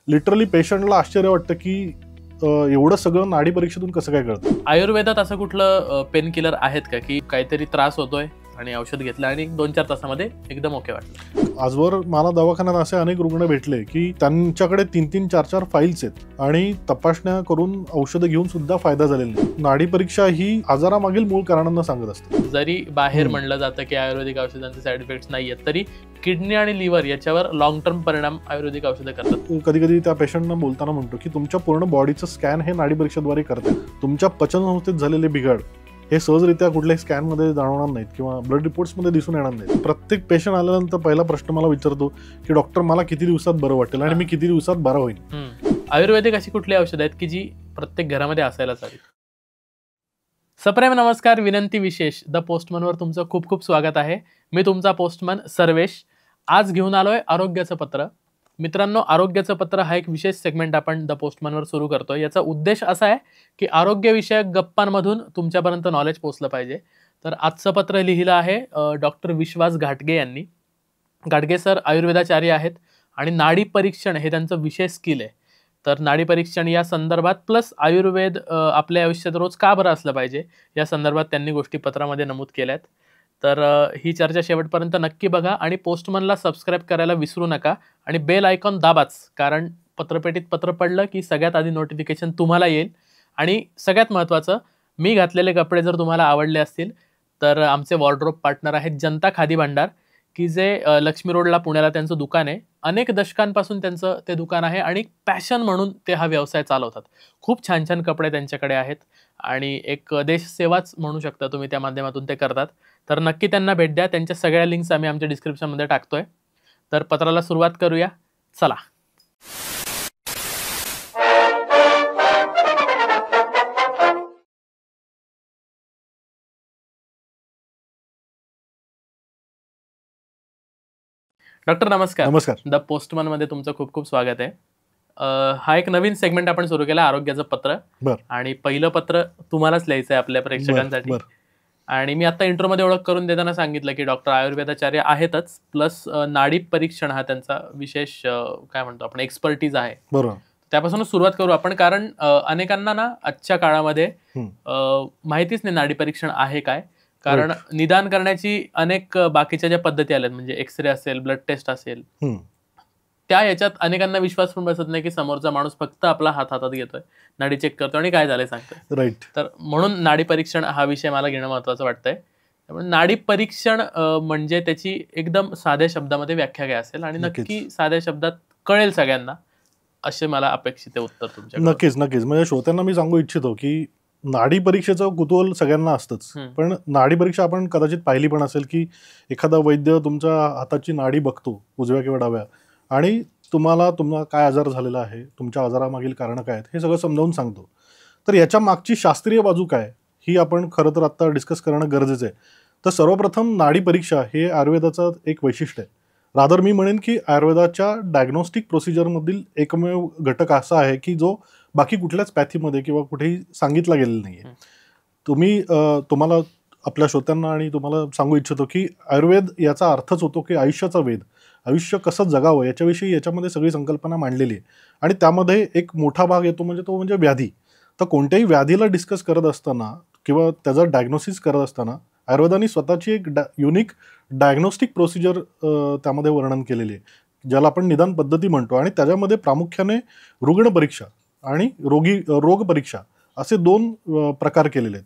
Literally पेशंटला आश्चर्य वाटतं की एवढं सगळं नाडी परीक्षेतून कसं काय कळतं. आयुर्वेदात असं कुठलं पेन किलर आहेत का की काहीतरी त्रास होतोय आणि औषध घेतलं आणि 2-4 तासामध्ये एकदम ओके वाटलं? आजवर मला दवाखान्यात असे अनेक रुग्ण भेटले की त्यांच्याकडे 3-3, 4-4 फाईल्स आहेत आणि तपासण्या करून औषधं घेऊन सुद्धा फायदा झालेला नाही. नाडी परीक्षा ही आजारामागील मूळ कारणांना सांगत असते. जरी बाहेर म्हणलं जातं की आयुर्वेदिक औषधांचे साईड इफेक्ट्स नाही आहेत, तरी किडनी आणि लिव्हर याच्यावर लॉंग टर्म परिणाम आयुर्वेदिक औषधं करतात. कधी कधी त्या पेशंटना बोलताना म्हणतो की तुमच्या पूर्ण बॉडीचं स्कॅन हे नाडी परीक्षेद्वारे करतात. तुमच्या पचनसंस्थेत झालेले बिघाड हे सहजरित्या कुठल्याही स्कॅनमध्ये जाणवणार नाहीत किंवा ब्लड रिपोर्ट्समध्ये दिसून येणार नाहीत. प्रत्येक पेशंट आल्यानंतर पहिला प्रश्न मला विचारतो की डॉक्टर मला किती दिवसात बरं वाटेल आणि मी किती दिवसात बरा होईल. आयुर्वेदिक अशी कुठली औषधं आहेत की जी प्रत्येक घरामध्ये असायलाच हवी? सप्रेम नमस्कार, विनंती विशेष द पोस्टमनवर तुमचं खूप खूप स्वागत आहे. मी तुमचा पोस्टमन सर्वेश. आज घेऊन आलोय आरोग्याचं पत्र. मित्रांनो, आरोग्याचं पत्र हा एक विशेष सेगमेंट आपण द पोस्टमनवर सुरू करतोय. याचा उद्देश असा आहे की आरोग्यविषयक गप्पांमधून तुमच्यापर्यंत नॉलेज पोहोचलं पाहिजे. तर आजचं पत्र लिहिलं आहे डॉक्टर विश्वास घाटगे यांनी. घाटगे सर आयुर्वेदाचार्य आहेत आणि नाडी परीक्षण हे त्यांचं विशेष स्किल आहे. तर नाडी परीक्षण या संदर्भात प्लस आयुर्वेद आपल्या आयुष्यात रोज का बरं असलं पाहिजे या संदर्भात त्यांनी गोष्टी पत्रामध्ये नमूद केल्यात. तर ही चर्चा शेवटपर्यंत नक्की बघा आणि पोस्टमनला सबस्क्राईब करायला विसरू नका आणि बेल आयकॉन दाबाच, कारण पत्रपेटीत पत्र पडलं की सगळ्यात आधी नोटिफिकेशन तुम्हाला येईल. आणि सगळ्यात महत्त्वाचं, मी घातलेले कपडे जर तुम्हाला आवडले असतील तर आमचे वॉर्डरोब पार्टनर आहेत जनता खादी भांडार, की जे लक्ष्मी रोडला पुण्याला त्यांचं दुकान आहे. अनेक दशकांपासून त्यांचं ते दुकान आहे आणि पॅशन म्हणून ते हा व्यवसाय चालवतात. खूप छान छान कपडे त्यांच्याकडे आहेत आणि एक देशसेवाच म्हणू शकता तुम्ही त्या माध्यमातून ते करतात. तर नक्की त्यांना भेट द्या. त्यांच्या सगळ्या लिंक्स आम्ही आमच्या डिस्क्रिप्शनमध्ये टाकतोय. तर पत्राला सुरुवात करूया, चला. डॉक्टर नमस्कार. नमस्कार. द पोस्टमन मध्ये तुमचं खूप खूप स्वागत आहे. हा एक नवीन सेगमेंट आपण सुरू केला, आरोग्याचं पत्र. आणि पहिलं पत्र तुम्हालाच लिहायचं आहे आपल्या प्रेक्षकांसाठी. आणि मी आता इंट्रोमध्ये ओळख करून देताना सांगितलं की डॉक्टर आयुर्वेदाचार्य आहेतच, प्लस नाडी परीक्षण हा त्यांचा विशेष काय म्हणतो आपण एक्सपर्टीज आहे. बरोबर. त्यापासूनच सुरुवात करू आपण, कारण अनेकांना ना आजच्या काळामध्ये माहितीच नाही नाडी परीक्षण आहे काय. कारण निदान करण्याची अनेक बाकीच्या ज्या पद्धती आल्यात, म्हणजे एक्सरे असेल, ब्लड टेस्ट असेल, त्या याच्यात अनेकांना विश्वास पण बसत नाही की समोरचा माणूस फक्त आपला हात हातात घेतोय, नाडी चेक करतोय आणि काय झालंय सांगतोय. राईट. तर म्हणून नाडी परीक्षण हा विषय मला घेणं महत्वाचं वाटतंय. त्यामुळे नाडी परीक्षण म्हणजे त्याची एकदम साध्या शब्दामध्ये व्याख्या काय असेल आणि नक्की साध्या शब्दात कळेल सगळ्यांना, असे मला अपेक्षित आहे उत्तर तुमच्या. नक्कीच नक्कीच. म्हणजे श्रोत्यांना मी सांगू इच्छितो की नाडी परीक्षेचं कुतूहल सगळ्यांना असतंच, पण नाडी परीक्षा आपण कदाचित पाहिली पण असेल की एखादा वैद्य तुमच्या हाताची नाडी बघतो, उजव्या किंवा डाव्या, आणि तुम्हाला काय आजार झालेला आहे, तुमच्या आजारामागील कारणं काय आहेत हे सगळं समजावून सांगतो. तर याच्या मागची शास्त्रीय बाजू काय ही आपण खरं तर आत्ता डिस्कस करणं गरजेचं आहे. तर सर्वप्रथम नाडी परीक्षा हे आयुर्वेदाचं एक वैशिष्ट्य आहे. रादर मी म्हणेन की आयुर्वेदाच्या डायग्नोस्टिक प्रोसिजरमधील एकमेव घटक असा आहे की जो बाकी कुठल्याच पॅथीमध्ये किंवा कुठेही सांगितला गेलेला नाही आहे. तुम्हाला आपल्या श्रोत्यांना आणि तुम्हाला सांगू इच्छितो की आयुर्वेद याचा अर्थच होतो की आयुष्याचा वेद, आयुष्य कसं जगावं याच्याविषयी याच्यामध्ये सगळी संकल्पना मांडलेली आहे. आणि त्यामध्ये एक मोठा भाग येतो म्हणजे व्याधी. तर कोणत्याही व्याधीला डिस्कस करत असताना किंवा त्याचं डायग्नोसिस करत असताना आयुर्वेदाने स्वतःची एक युनिक डायग्नोस्टिक प्रोसिजर त्यामध्ये वर्णन केलेली आहे, ज्याला आपण निदान पद्धती म्हणतो. आणि त्याच्यामध्ये प्रामुख्याने रुग्ण परीक्षा आणि रोग परीक्षा असे 2 प्रकार केलेले आहेत.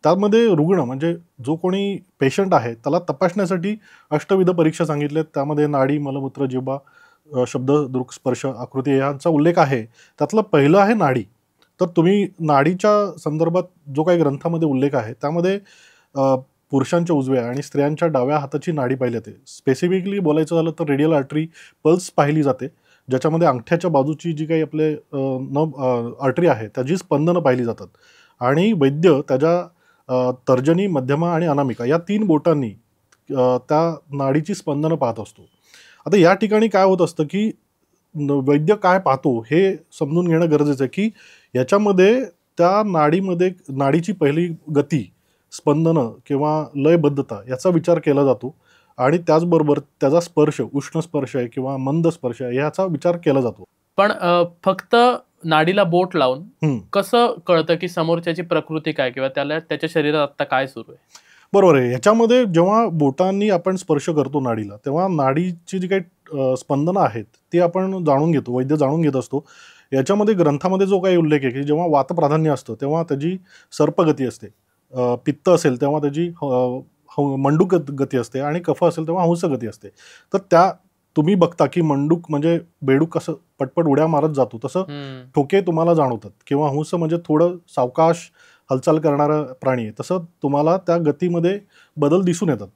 त्यामध्ये रुग्ण म्हणजे जो कोणी पेशंट आहे त्याला तपासण्यासाठी अष्टविध परीक्षा सांगितल्यात. त्यामध्ये नाडी, मलमूत्र, जिव्हा, शब्द, दृक, स्पर्श, आकृती यांचा उल्लेख आहे. त्यातलं पहिलं आहे नाडी. तर तुम्ही नाडीच्या संदर्भात जो काही ग्रंथामध्ये उल्लेख आहे त्यामध्ये पुरुषांच्या उजव्या आणि स्त्रियांच्या डाव्या हाताची नाडी पाहिली जाते. स्पेसिफिकली बोलायचं झालं तर रेडियल आर्टरी पल्स पाहिली जाते, ज्याच्यामध्ये अंगठ्याच्या बाजूची जी काही आपले आर्टरी आहे त्याची स्पंदनं पाहिली जातात. आणि वैद्य त्याच्या तर्जनी, मध्यमा आणि अनामिका या 3 बोटांनी त्या नाडीची स्पंदनं पाहत असतो. आता या ठिकाणी काय होत असतं की वैद्य काय पाहतो हे समजून घेणं गरजेचं आहे की याच्यामध्ये त्या नाडीची पहिली गती, स्पंदनं किंवा लयबद्धता याचा विचार केला जातो आणि त्याचबरोबर त्याचा स्पर्श, उष्ण स्पर्श आहे किंवा मंद स्पर्श आहे याचा विचार केला जातो. पण फक्त नाडीला बोट लावून कसं कळतं की समोरच्याची प्रकृती काय किंवा त्याच्या शरीरात आता काय सुरू आहे? बरोबर आहे. ह्याच्यामध्ये जेव्हा बोटांनी आपण स्पर्श करतो नाडीला, तेव्हा नाडीची जी काही स्पंदनं आहेत ती आपण जाणून घेतो, वैद्य जाणून घेत असतो. याच्यामध्ये ग्रंथामध्ये जो काही उल्लेख आहे की जेव्हा वातप्राधान्य असतं तेव्हा त्याची सर्पगती असते, पित्त असेल तेव्हा त्याची मंडूक गती असते आणि कफ असेल तेव्हा हंस गती असते. तर त्या तुम्ही बघता की मंडूक म्हणजे बेडूक कसं पटपट उड्या मारत जातो तसं ठोके तुम्हाला जाणवतात, किंवा हंस म्हणजे थोडं सावकाश हालचाल करणारा प्राणी आहे, तसं तुम्हाला त्या गतीमध्ये बदल दिसून येतात.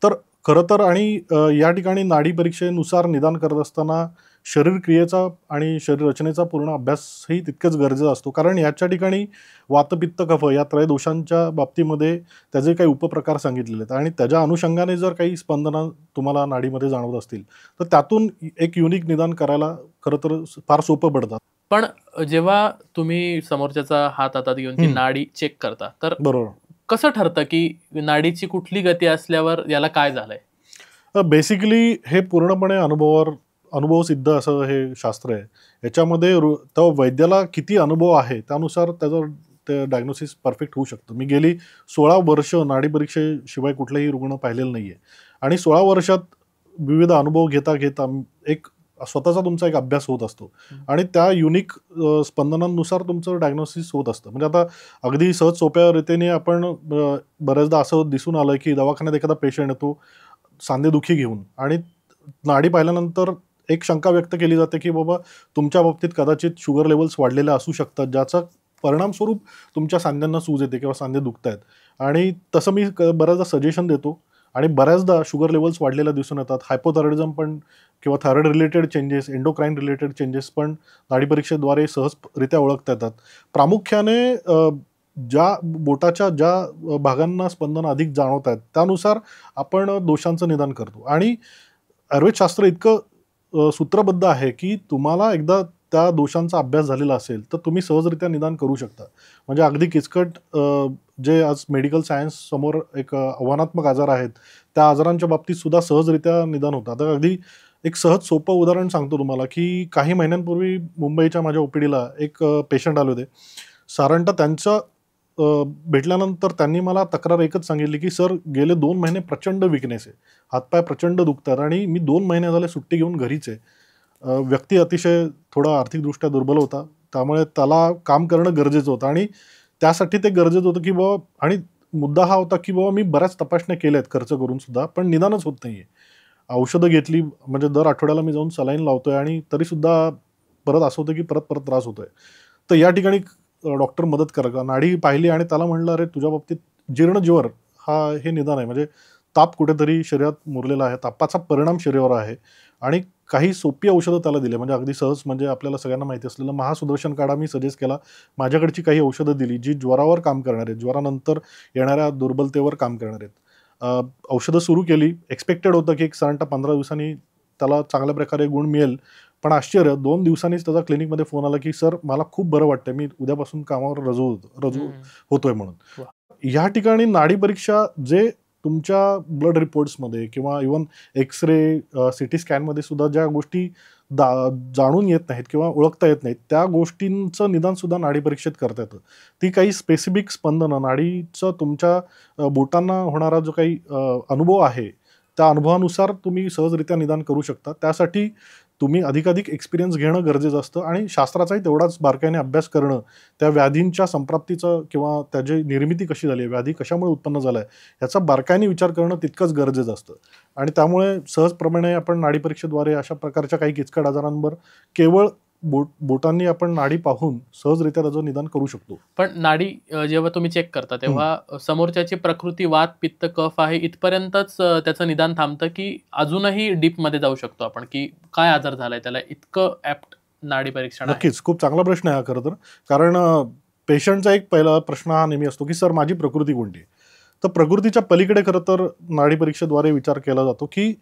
तर खरं तर आणि या ठिकाणी नाडी परीक्षेनुसार निदान करत असताना शरीर क्रियेचा आणि शरीर रचनेचा पूर्ण अभ्यासही तितकंच गरजेचा असतो, कारण याच्या ठिकाणी वातपित्त कफ या त्रयदोषांच्या बाबतीमध्ये त्याचे काही उपप्रकार सांगितलेले आहेत आणि त्याच्या अनुषंगाने जर काही स्पंदनं तुम्हाला नाडीमध्ये जाणवत असतील तर त्यातून एक युनिक निदान करायला खरं तर फार सोपं पडतं. पण जेव्हा तुम्ही समोरच्याचा हात हातात घेऊन ती नाडी चेक करता तर बरोबर कसं ठरतं की नाडीची कुठली गती असल्यावर याला काय झालंय? बेसिकली हे पूर्णपणे अनुभव सिद्ध असं हे शास्त्र आहे. याच्यामध्ये तो वैद्याला किती अनुभव आहे त्यानुसार त्याचं ते डायग्नोसिस परफेक्ट होऊ शकतं. मी गेली 16 वर्ष नाडी परीक्षेशिवाय कुठलाही रुग्ण पाहिलेला नाही आहे आणि 16 वर्षात विविध अनुभव घेता घेता एक स्वतःचा तुमचा एक अभ्यास होत असतो आणि त्या युनिक स्पंदनांनुसार तुमचं डायग्नोसिस होत असतं. म्हणजे आता अगदी सहज सोप्या रीतीने आपण बऱ्याचदा असं दिसून आलं की दवाखान्यात एखादा पेशंट येतो सांधेदुखी घेऊन आणि नाडी पाहिल्यानंतर एक शंका व्यक्त केली जाते की बाबा तुमच्या बाबतीत कदाचित शुगर लेवल्स वाढलेल्या असू शकतात, ज्याचा परिणामस्वरूप तुमच्या सांध्यांना सूज येते किंवा सांधे दुखत आहेत. आणि तसं मी बऱ्याचदा सजेशन देतो आणि बऱ्याचदा शुगर लेवल्स वाढलेल्या दिसून येतात. हायपोथायरॉइडिझम पण किंवा thyroid related changes, endocrine related changes पण नाडी परीक्षेद्वारे सहजरित्या ओळखता येतात. प्रामुख्याने ज्या बोटाच्या ज्या भागांना स्पंदन अधिक जाणवत आहेत त्यानुसार आपण दोषांचं निदान करतो आणि आयुर्वेदशास्त्र इतकं सूत्रबद्ध आहे की तुम्हाला एकदा त्या दोषांचा अभ्यास झालेला असेल तर तुम्ही सहजरित्या निदान करू शकता. म्हणजे अगदी किचकट जे आज मेडिकल सायन्स समोर एक आव्हानात्मक आजार आहेत त्या आजारांच्या बाबतीत सुद्धा सहजरित्या निदान होतं. आता अगदी एक सहज सोपं उदाहरण सांगतो तुम्हाला की काही महिन्यांपूर्वी मुंबईच्या माझ्या ओपीडीला एक पेशंट आले होते. साधारणतः त्यांचं भेटल्यानंतर त्यांनी मला तक्रार एकच सांगितली की सर गेले 2 महिने प्रचंड विकनेस आहे, हातपाय प्रचंड दुखतात आणि मी 2 महिने झाले सुट्टी घेऊन घरीच आहे. व्यक्ती अतिशय थोडा आर्थिकदृष्ट्या दुर्बल होता, त्यामुळे त्याला काम करणं गरजेचं होतं आणि त्यासाठी ते गरजेचं होतं की बाबा, आणि मुद्दा हा होता की बाबा मी बऱ्याच तपासण्या केल्या आहेत खर्च करून सुद्धा पण निदानच होत नाही आहे. औषधं घेतली म्हणजे दर आठवड्याला मी जाऊन सलाईन लावतोय आणि तरीसुद्धा परत असं होतं की परत त्रास होतोय. तर या ठिकाणी डॉक्टर मदत करा का. नाडी पाहिली आणि त्याला म्हणलं अरे तुझ्या बाबतीत जीर्णज्वर हे निदान आहे, म्हणजे ताप कुठेतरी शरीरात मुरलेला आहे, तापाचा परिणाम शरीरावर आहे आणि काही सोपी औषधं त्याला दिली. म्हणजे अगदी सहज, म्हणजे आपल्याला सगळ्यांना माहिती असलेलं महासुदर्शन काढा मी सजेस्ट केला. माझ्याकडची काही औषधं दिली जी ज्वरावर काम करणार आहेत, ज्वरानंतर येणाऱ्या दुर्बलतेवर काम करणार आहेत. औषधं सुरू केली. एक्सपेक्टेड होतं की एक साधारणतः 15 दिवसांनी त्याला चांगल्या प्रकारे गुण मिळेल. पण आश्चर्य, 2 दिवसांनीच त्याचा क्लिनिकमध्ये फोन आला की सर मला खूप बरं वाटतंय, मी उद्यापासून कामावर रजू होतोय म्हणून. ह्या ठिकाणी नाडी परीक्षा जे तुमच्या ब्लड रिपोर्ट्समध्ये किंवा इव्हन एक्सरे, सिटी स्कॅनमध्ये सुद्धा ज्या गोष्टी जाणून येत नाहीत किंवा ओळखता येत नाहीत त्या गोष्टींचं निदान सुद्धा नाडी परीक्षेत करता येतं. ती काही स्पेसिफिक स्पंदनं नाडीचं तुमच्या बोटांना होणारा जो काही अनुभव आहे त्या अनुभवानुसार तुम्ही सहजरित्या निदान करू शकता. त्यासाठी तुम्ही अधिकाधिक एक्सपिरियन्स घेणं गरजेचं असतं आणि शास्त्राचाही तेवढाच बारकाईने अभ्यास करणं, त्या व्याधींच्या संप्राप्तीचं किंवा त्याची निर्मिती कशी झाली आहे, व्याधी कशामुळे उत्पन्न झाला आहे ह्याचा बारकाईने विचार करणं तितकंच गरजेचं असतं. आणि त्यामुळे सहजप्रमाणे आपण नाडी परीक्षेद्वारे अशा प्रकारच्या काही किचकट आजारांवर केवळ बोटांनी आपण नाडी पाहून सहजरित्या त्याचं निदान करू शकतो. पण नाडी जेव्हा तुम्ही चेक करता तेव्हा समोरच्याची प्रकृती वात पित्त कफ आहे इथपर्यंतच त्याचं निदान थांबतं की अजूनही डीप मध्ये जाऊ शकतो आपण की काय आजार झालाय त्याला, इतकं ऍप्ट नाडी परीक्षण? नक्कीच, खूप चांगला प्रश्न आहे हा खरं तर. कारण पेशंटचा एक पहिला प्रश्न हा नेहमी असतो की सर माझी प्रकृती कोणती आहे. तर प्रकृतीच्या पलीकडे खरं तर नाडी परीक्षेद्वारे विचार केला जातो की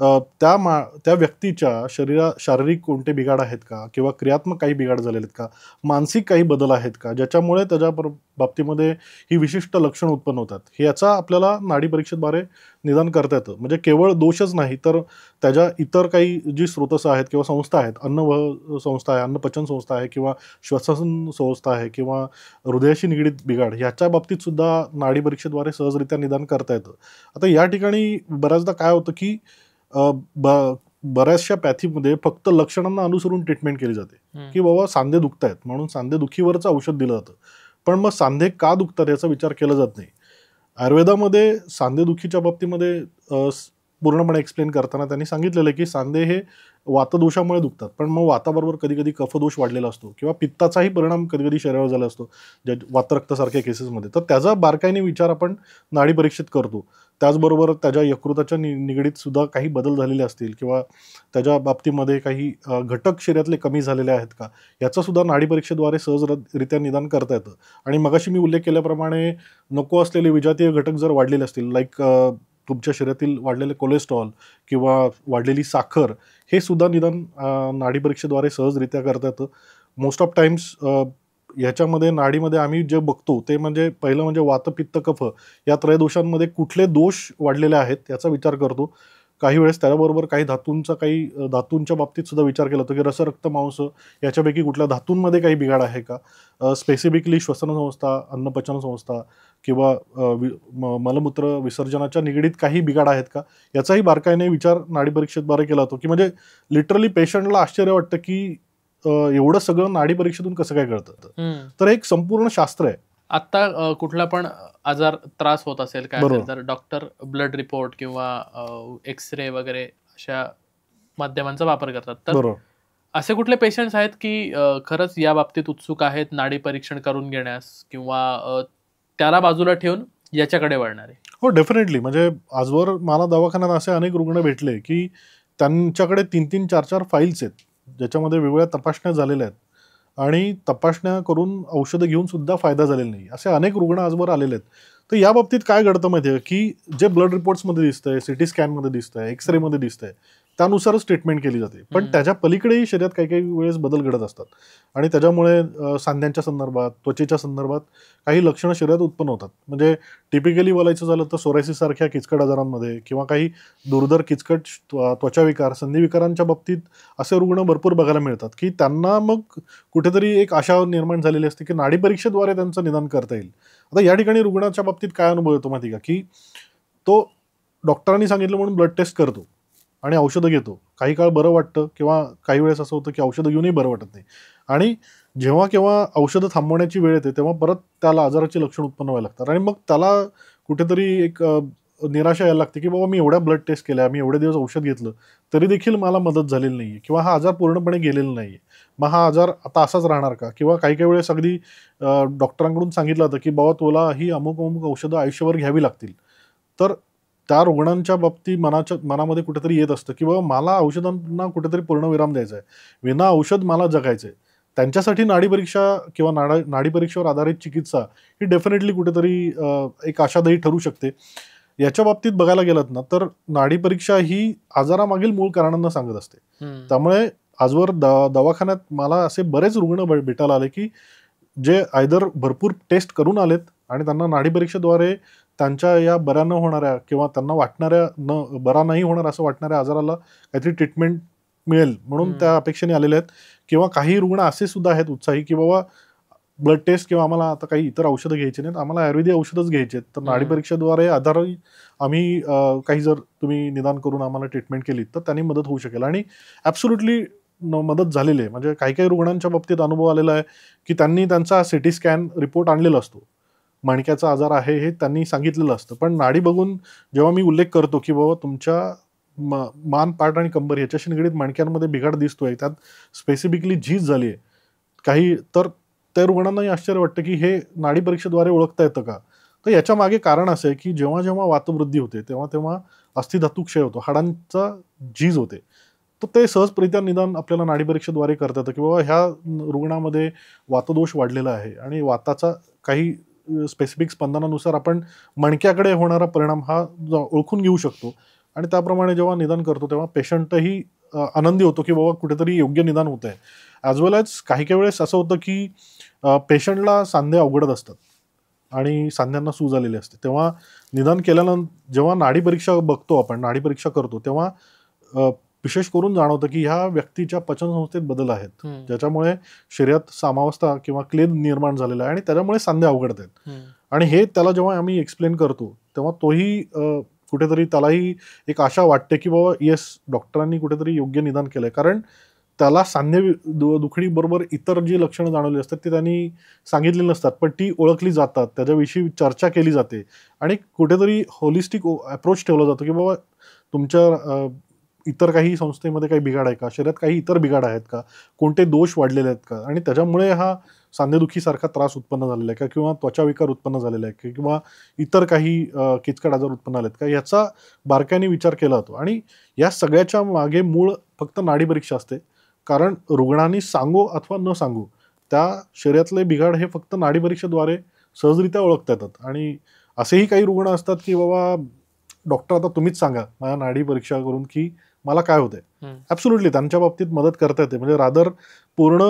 त्या व्यक्तीच्या शारीरिक कोणते बिघाड आहेत का, किंवा क्रियात्मक काही बिघाड झालेले आहेत का, मानसिक काही बदल आहेत का, ज्याच्यामुळे त्याच्या बाबतीमध्ये ही विशिष्ट लक्षणं उत्पन्न होतात, हे याचा आपल्याला नाडी परीक्षेद्वारे निदान करता येतं. म्हणजे केवळ दोषच नाही, तर त्याच्या इतर काही जी स्रोतस आहेत किंवा संस्था आहेत, अन्नवह संस्था आहे, अन्नपचन संस्था आहे, किंवा श्वसन संस्था आहे, किंवा हृदयाशी निगडीत बिघाड, ह्याच्या बाबतीत सुद्धा नाडी परीक्षेद्वारे सहजरित्या निदान करता येतं. आता या ठिकाणी बऱ्याचदा काय होतं की बऱ्याचशा पॅथीमध्ये फक्त लक्षणांना अनुसरून ट्रीटमेंट केली जाते, की बाबा सांधे दुखत आहेत म्हणून सांधेदुखीवरचं औषध दिलं जातं. पण मग सांधे का दुखतात याचा विचार केला जात नाही. आयुर्वेदामध्ये सांधेदुखीच्या बाबतीमध्ये पूर्णपणे एक्सप्लेन करताना त्यांनी सांगितलेलं आहे की सांधे हे वातदोषामुळे दुखतात, पण मग वाताबरोबर कधी कधी कफदोष वाढलेला असतो, किंवा पित्ताचाही परिणाम कधी कधी शरीरावर झाला असतो ज्या वातरक्तासारख्या केसेसमध्ये. तर त्याचा बारकाईने विचार आपण नाडी परीक्षेत करतो. त्याचबरोबर त्याच्या यकृताच्या निगडीत सुद्धा काही बदल झालेले असतील, किंवा त्याच्या बाबतीमध्ये काही घटक शरीरातले कमी झालेले आहेत का, याचं सुद्धा नाडी परीक्षेद्वारे सहजरित्या निदान करता येतं. आणि मगाशी मी उल्लेख केल्याप्रमाणे नको असलेले विजातीय घटक जर वाढलेले असतील, लाईक तुमच्या शरीरातील वाढलेले कोलेस्ट्रॉल किंवा वाढलेली साखर, हे सुद्धा निदान नाडी परीक्षेद्वारे सहजरित्या करता येतं. मोस्ट ऑफ टाइम्स ह्याच्यामध्ये नाडीमध्ये आम्ही जे बघतो ते म्हणजे पहिलं म्हणजे वात पित्त कफ या त्रयदोषांमध्ये कुठले दोष वाढलेले आहेत याचा विचार करतो. काही वेळेस त्याच्याबरोबर काही धातूंच्या बाबतीत सुद्धा विचार केला जातो की रस रक्त मांस याच्यापैकी कुठल्या धातूंमध्ये काही बिघाड आहे का, स्पेसिफिकली श्वसन संस्था, अन्नपचन संस्था किंवा मलमूत्र विसर्जनाच्या निगडीत काही बिघाड आहेत का, याचाही बारकाईने विचार नाडी परीक्षेद्वारे केला जातो. की म्हणजे लिटरली पेशंटला आश्चर्य वाटतं की एवढं सगळं नाडी परीक्षेतून कसं काय कळतं. तर एक संपूर्ण शास्त्र आहे. आता कुठला पण आजार त्रास होत असेल काय असेल तर डॉक्टर ब्लड रिपोर्ट किंवा एक्सरे वगैरे अशा माध्यमांचा वापर करतात. तर असे कुठले पेशंट्स आहेत की खरंच या बाबतीत उत्सुक आहेत नाडी परीक्षण करून घेण्यास, किंवा त्याला बाजूला ठेवून याच्याकडे वळणारे? हो, डेफिनेटली. म्हणजे आजवर मला दवाखान्यात असे अनेक रुग्ण भेटले की त्यांच्याकडे 3-3, 4-4 फाईल्स आहेत ज्याच्यामध्ये वेगवेगळ्या तपासण्या झालेल्या आहेत, आणि तपासण्या करून औषधं घेऊन सुद्धा फायदा झालेला नाही, असे अनेक रुग्ण आजवर आलेले आहेत. तर या बाबतीत काय घडतं माहिती आहे की जे ब्लड रिपोर्ट्समध्ये दिसतंय, सिटी स्कॅनमध्ये दिसतंय, एक्सरेमध्ये दिसतंय, त्यानुसारच ट्रीटमेंट केली जाते. पण त्याच्या पलीकडेही शरीरात काही काही वेळेस बदल घडत असतात, आणि त्याच्यामुळे सांध्यांच्या संदर्भात, त्वचेच्या संदर्भात काही लक्षणं शरीरात उत्पन्न होतात. म्हणजे टिपिकली बोलायचं झालं तर सोरायसिस सारख्या किचकट आजारांमध्ये किंवा काही दुर्धर किचकट त्वचाविकार, संधिविकारांच्या बाबतीत असे रुग्ण भरपूर बघायला मिळतात की त्यांना मग कुठेतरी एक आशा निर्माण झालेली असते की नाडी परीक्षेद्वारे त्यांचं निदान करता येईल. आता या ठिकाणी रुग्णाच्या बाबतीत काय अनुभव येतो माहिती का, की तो डॉक्टरांनी सांगितलं म्हणून ब्लड टेस्ट करतो आणि औषधं घेतो, काही काळ बरं वाटतं, किंवा काही वेळेस असं होतं की औषधं घेऊनही बरं वाटत नाही, आणि जेव्हा केव्हा औषधं थांबवण्याची वेळ येते तेव्हा परत त्याला आजाराची लक्षणं उत्पन्न व्हायला लागतात, आणि मग त्याला कुठेतरी एक निराशा यायला लागते की बाबा मी एवढ्या ब्लड टेस्ट केल्या, मी एवढे दिवस औषध घेतलं तरी देखील मला मदत झालेली नाही आहे, किंवा हा आजार पूर्णपणे गेलेला नाही आहे, मग हा आजार आता असाच राहणार का, किंवा काही काही वेळेस अगदी डॉक्टरांकडून सांगितलं जातं की बाबा तुला ही अमुक अमुक औषधं आयुष्यभर घ्यावी लागतील. तर त्या रुग्णांच्या बाबतीत मनामध्ये कुठेतरी येत असतं की बाबा मला औषधांना कुठेतरी पूर्णविराम द्यायचा आहे, विना औषध मला जगायचं आहे. त्यांच्यासाठी नाडी परीक्षा किंवा नाडी परीक्षेवर आधारित चिकित्सा ही डेफिनेटली कुठेतरी एक आशादायी ठरू शकते. याच्या बाबतीत बघायला गेलात ना तर नाडी परीक्षा ही आजारामागील मूळ कारणांना सांगत असते. त्यामुळे आजवर दवाखान्यात मला असे बरेच रुग्ण भेटायला आले की जे आयदर भरपूर टेस्ट करून आलेत आणि त्यांना नाडी परीक्षेद्वारे त्यांच्या या बऱ्या न होणाऱ्या किंवा त्यांना वाटणाऱ्या बरा नाही होणार असं वाटणाऱ्या आजाराला काहीतरी ट्रीटमेंट मिळेल म्हणून त्या अपेक्षेने आलेले आहेत. किंवा काही रुग्ण असे सुद्धा आहेत उत्साही की बाबा ब्लड टेस्ट किंवा आम्हाला आता काही इतर औषधं घ्यायची नाहीत, आम्हाला आयुर्वेदिक औषधच घ्यायची आहेत, तर नाडी परीक्षेद्वारे आधारही आम्ही काही जर तुम्ही निदान करून आम्हाला ट्रीटमेंट केली तर त्यांनी मदत होऊ शकेल. आणि ॲब्सोल्युटली मदत झालेली आहे. म्हणजे काही काही रुग्णांच्या बाबतीत अनुभव आलेला आहे की त्यांनी त्यांचा सिटी स्कॅन रिपोर्ट आणलेला असतो, मणक्याचा आजार आहे हे त्यांनी सांगितलेलं असतं, पण नाडी बघून जेव्हा मी उल्लेख करतो की बाबा तुमच्या मान, पाठ आणि कंबर याच्याशी निगडीत मणक्यांमध्ये बिघाड दिसतोय, त्यात स्पेसिफिकली झीज झाली आहे काही, तर त्या रुग्णांनाही आश्चर्य वाटतं की हे नाडी परीक्षेद्वारे ओळखता येतं का. तर याच्या मागे कारण असं आहे की जेव्हा जेव्हा वातवृद्धी होते तेव्हा तेव्हा अस्थिधातू क्षय होतो, हाडांचा झीज होते, तर ते सहजरित्या निदान आपल्याला नाडी परीक्षेद्वारे करता येतं की बाबा ह्या रुग्णामध्ये वातदोष वाढलेला आहे आणि वाताचा काही स्पेसिफिक स्पंदनानुसार आपण मणक्याकडे होणारा परिणाम हा ओळखून घेऊ शकतो. आणि त्याप्रमाणे जेव्हा निदान करतो तेव्हा पेशंटही आनंदी होतो की बाबा कुठेतरी योग्य निदान होत आहे. ॲज वेल ॲज काही काही वेळेस असं होतं की पेशंटला सांधे अवघडत असतात आणि सांध्यांना सूज आलेली असते, तेव्हा निदान केल्यानंतर जेव्हा नाडी परीक्षा बघतो आपण, नाडी परीक्षा करतो, तेव्हा विशेष करून जाणवतं की ह्या व्यक्तीच्या पचनसंस्थेत बदल आहेत ज्याच्यामुळे शरीरात सामावस्था किंवा क्लेद निर्माण झालेला आहे आणि त्याच्यामुळे सांधे अवघडत आहेत. आणि हे त्याला जेव्हा आम्ही एक्सप्लेन करतो तेव्हा तोही कुठेतरी त्यालाही एक आशा वाटते की बाबा येस, डॉक्टरांनी कुठेतरी योग्य निदान केलंय. कारण त्याला सांधे दुखणी बरोबर इतर जी लक्षणं जाणवली असतात ती त्यांनी सांगितलेली नसतात, पण ती ओळखली जातात, त्याच्याविषयी चर्चा केली जाते आणि कुठेतरी होलिस्टिक अप्रोच ठेवला जातो की बाबा तुमच्या इतर काही संस्थेमध्ये काही बिघाड आहे का, शरीरात काही इतर बिघाड आहेत का, कोणते दोष वाढलेले आहेत का, आणि त्याच्यामुळे हा सांधेदुखीसारखा त्रास उत्पन्न झालेला आहे का, किंवा त्वचाविकार उत्पन्न झालेला आहे का, किंवा इतर काही किचकट आजार उत्पन्न आलेत का, याचा बारकाईने विचार केला जातो. आणि या सगळ्याच्या मागे मूळ फक्त नाडी परीक्षा असते. कारण रुग्णांनी सांगू अथवा न सांगू त्या शरीरातले बिघाड हे फक्त नाडी परीक्षेद्वारे सहजरित्या ओळखता येतात. आणि असेही काही रुग्ण असतात की बाबा डॉक्टर आता तुम्हीच सांगा माझ्या नाडी परीक्षा करून की मला काय होतंय. ॲब्सोल्युटली त्यांच्या बाबतीत मदत करता येते. म्हणजे रादर पूर्ण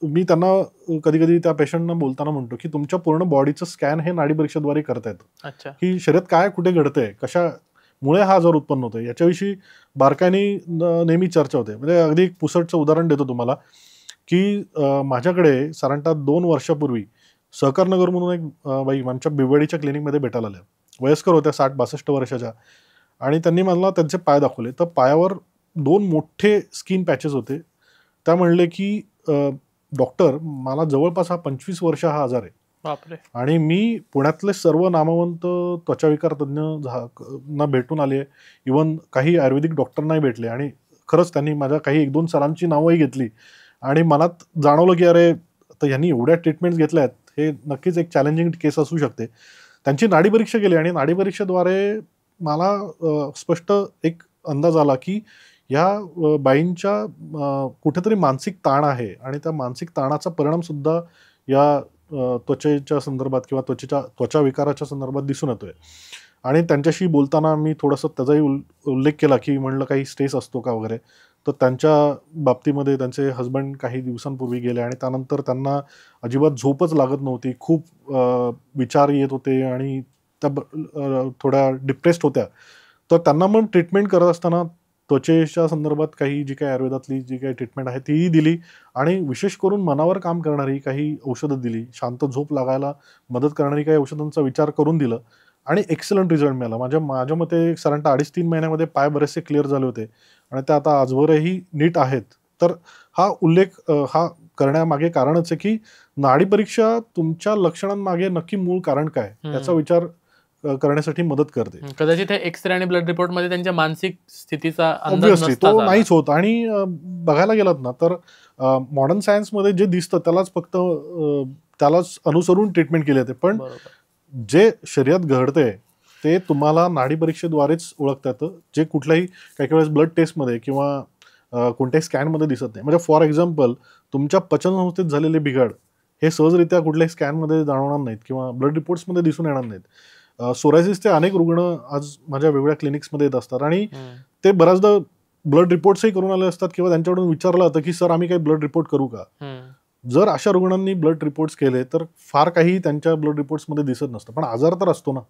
मी त्यांना कधी कधी त्या पेशंटना बोलताना म्हणतो की तुमच्या पूर्ण बॉडीचं स्कॅन हे नाडी परीक्षेद्वारे करता येतं, की शरीरात काय कुठे घडतंय, कशामुळे हा आजार उत्पन्न होतोय याच्याविषयी बारकाईने नेहमी चर्चा होते. म्हणजे अगदी एक पुसटचं उदाहरण देतो तुम्हाला की माझ्याकडे साधारणतः 2 वर्षापूर्वी सहकारनगर म्हणून एक बाई आमच्या बिवडीच्या क्लिनिकमध्ये भेटायला आल्या. वयस्कर होत्या, 60-62 वर्षाच्या, आणि त्यांनी मला त्यांचे पाय दाखवले. तर पायावर 2 मोठे स्किन पॅचेस होते. त्या म्हणले की डॉक्टर मला जवळपास 25 वर्ष हा आजार आहे आणि मी पुण्यातले सर्व नामवंत त्वचाविकार तज्ज्ञ ना भेटून आले, इवन काही आयुर्वेदिक डॉक्टरनाही भेटले, आणि खरंच त्यांनी माझ्या काही 1-2 सरांची नावंही घेतली. आणि मनात जाणवलं की अरे तर ह्यांनी एवढ्या ट्रीटमेंट्स घेतल्या आहेत, हे नक्कीच एक चॅलेंजिंग केस असू शकते. त्यांची नाडी परीक्षा केली आणि नाडी परीक्षेद्वारे मला स्पष्ट एक अंदाज आला की ह्या बाईंच्या कुठेतरी मानसिक ताण आहे आणि त्या मानसिक ताणाचा परिणाम सुद्धा या त्वचेच्या संदर्भात किंवा त्वचा विकाराच्या संदर्भात दिसून येतोय. आणि त्यांच्याशी बोलताना मी थोडंसं त्याचाही उल्लेख केला की म्हणलं काही स्ट्रेस असतो का वगैरे. तर त्यांच्या बाबतीमध्ये त्यांचे हजबंड काही दिवसांपूर्वी गेले आणि त्यानंतर त्यांना अजिबात झोपच लागत नव्हती, खूप विचार येत होते आणि त्या थोड्या डिप्रेस्ड होत्या. तर त्यांना मग ट्रीटमेंट करत असताना त्वचेच्या संदर्भात काही जी काही आयुर्वेदातली जी काही ट्रीटमेंट आहे तीही दिली आणि विशेष करून मनावर काम करणारी काही औषधं दिली, शांत झोप लागायला मदत करणारी काही औषधांचा विचार करून दिलं आणि एक्सलंट रिझल्ट मिळाला. माझ्या मते साधारणतः 2.5-3 महिन्यामध्ये पाय बरेचसे क्लिअर झाले होते आणि ते आता आजवरही नीट आहेत. तर हा उल्लेख हा करण्यामागे कारणच आहे की नाडी परीक्षा तुमच्या लक्षणांमागे नक्की मूळ कारण काय याचा विचार करण्यासाठी मदत करते. कदाचित एक्सरे आणि ब्लड रिपोर्ट मध्ये त्यांच्या मानसिक स्थितीचा ऑब्व्हियसली तो नाहीच होत. आणि बघायला गेलात ना तर मॉडर्न सायन्समध्ये जे दिसतं त्यालाच अनुसरून ट्रीटमेंट केली जाते, पण जे शरीरात घडतंय ते तुम्हाला नाडी परीक्षेद्वारेच ओळखता येतं, जे कुठल्याही काही वेळेस ब्लड टेस्टमध्ये किंवा कोणत्याही स्कॅनमध्ये दिसत नाही. म्हणजे फॉर एक्झाम्पल तुमच्या पचनसंस्थेत झालेले बिघाड हे सहजरित्या कुठल्याही स्कॅनमध्ये जाणवणार नाहीत किंवा ब्लड रिपोर्ट्समध्ये दिसून येणार नाहीत. सोरायसिसचे अनेक रुग्ण आज माझ्या वेगवेगळ्या क्लिनिक्समध्ये येत असतात आणि ते बऱ्याचदा ब्लड रिपोर्ट्सही करून आले असतात किंवा त्यांच्याकडून विचारलं होतं की सर आम्ही काही ब्लड रिपोर्ट करू का. जर अशा रुग्णांनी ब्लड रिपोर्ट्स केले तर फार काही त्यांच्या ब्लड रिपोर्ट्समध्ये दिसत नसतं, पण आजार तर असतो ना,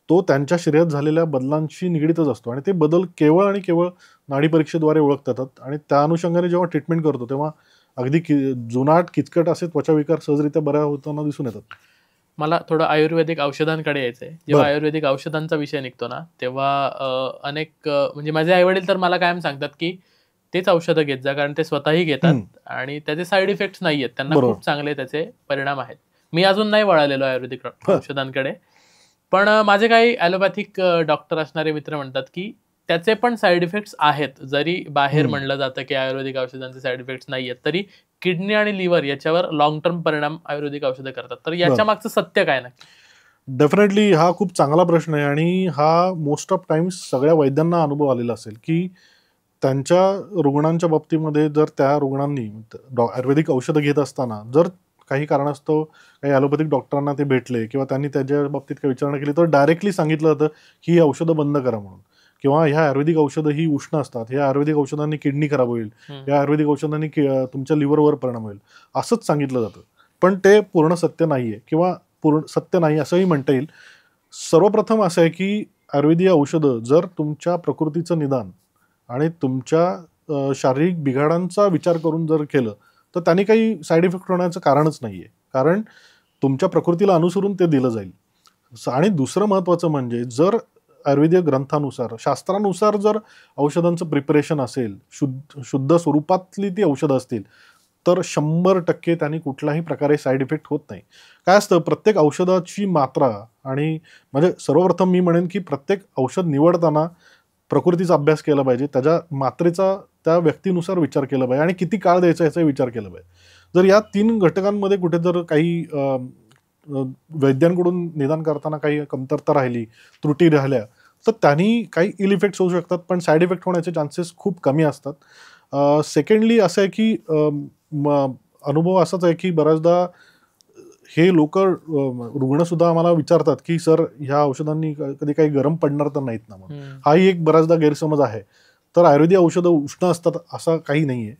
तो त्यांच्या शरीरात झालेल्या बदलांशी निगडीतच असतो आणि ते बदल केवळ आणि केवळ नाडी परीक्षेद्वारे ओळखता येतात. आणि त्या अनुषंगाने जेव्हा ट्रीटमेंट करतो तेव्हा अगदी जुनाट किचकट असे त्वचाविकार सहजरित्या बऱ्या होताना दिसून येतात. मला थोडं आयुर्वेदिक औषधांकडे यायचंय. जेव्हा आयुर्वेदिक औषधांचा विषय निघतो ना तेव्हा अनेक म्हणजे माझे आईवडील तर मला कायम सांगतात की तेच औषधं घेत जा, कारण ते स्वतःही घेतात आणि त्याचे साईड इफेक्ट्स नाही आहेत, त्यांना खूप चांगले त्याचे परिणाम आहेत. मी अजून नाही वळालेलो आयुर्वेदिक औषधांकडे, पण माझे काही ॲलोपॅथिक डॉक्टर असणारे मित्र म्हणतात की त्याचे पण साईड इफेक्ट्स आहेत. जरी बाहेर म्हणलं जातं की आयुर्वेदिक औषधांचे साईड इफेक्ट्स नाही आहेत, तरी किडनी आणि लिव्हर याच्यावर लॉंग टर्म परिणाम आयुर्वेदिक औषधं करतात. तर याच्या मागचं सत्य काय नक्की? डेफिनेटली हा खूप चांगला प्रश्न आहे आणि हा मोस्ट ऑफ टाइम्स सगळ्या वैद्यांना अनुभव आलेला असेल की त्यांच्या रुग्णांच्या बाबतीमध्ये जर त्या रुग्णांनी आयुर्वेदिक औषधं घेत असताना जर काही कारणास्तव काही ॲलोपॅथिक डॉक्टरांना ते भेटले किंवा त्यांनी त्याच्या बाबतीत काही विचारणा केली तर डायरेक्टली सांगितलं जातं की ही औषधं बंद करा म्हणून. किंवा ह्या आयुर्वेदिक औषधं ही उष्ण असतात, ह्या आयुर्वेदिक औषधांनी किडनी खराब होईल, या आयुर्वेदिक औषधांनी तुमच्या लिव्हरवर परिणाम होईल, असंच सांगितलं जातं. पण ते पूर्ण सत्य नाहीये किंवा पूर्ण सत्य नाही असंही म्हणता येईल. सर्वप्रथम असं आहे की आयुर्वेदीय औषधं जर तुमच्या प्रकृतीचं निदान आणि तुमच्या शारीरिक बिघाडांचा विचार करून जर केलं तर त्यांनी काही साईड इफेक्ट होण्याचं कारणच नाहीये, कारण तुमच्या प्रकृतीला अनुसरून ते दिलं जाईल. आणि दुसरं महत्त्वाचं म्हणजे जर आयुर्वेदीय ग्रंथानुसार, शास्त्रानुसार जर औषधांचं प्रिपरेशन असेल, शुद्ध स्वरूपातली ती औषधं असतील, तर 100% त्यांनी कुठल्याही प्रकारे साईड इफेक्ट होत नाही. काय असतं, प्रत्येक औषधाची मात्रा आणि म्हणजे सर्वप्रथम मी म्हणेन की प्रत्येक औषध निवडताना प्रकृतीचा अभ्यास केला पाहिजे, त्याच्या मात्रेचा त्या व्यक्तीनुसार विचार केला पाहिजे आणि किती काळ द्यायचा याचा विचार केला पाहिजे. जर या 3 घटकांमध्ये कुठे जर काही वैद्यांकडून निदान करताना काही कमतरता राहिली, त्रुटी राहिल्या, तर त्यांनी काही इल इफेक्ट्स होऊ शकतात, पण साईड इफेक्ट होण्याचे चान्सेस खूप कमी असतात. सेकंडली असं आहे की अनुभव असाच आहे की बऱ्याचदा हे लोक रुग्णसुद्धा आम्हाला विचारतात की सर ह्या औषधांनी कधी काही गरम पडणार तर नाहीत ना, म्हणून हाही एक बऱ्याचदा गैरसमज आहे. तर आयुर्वेदिक औषधं उष्ण असतात असं काही नाहीये.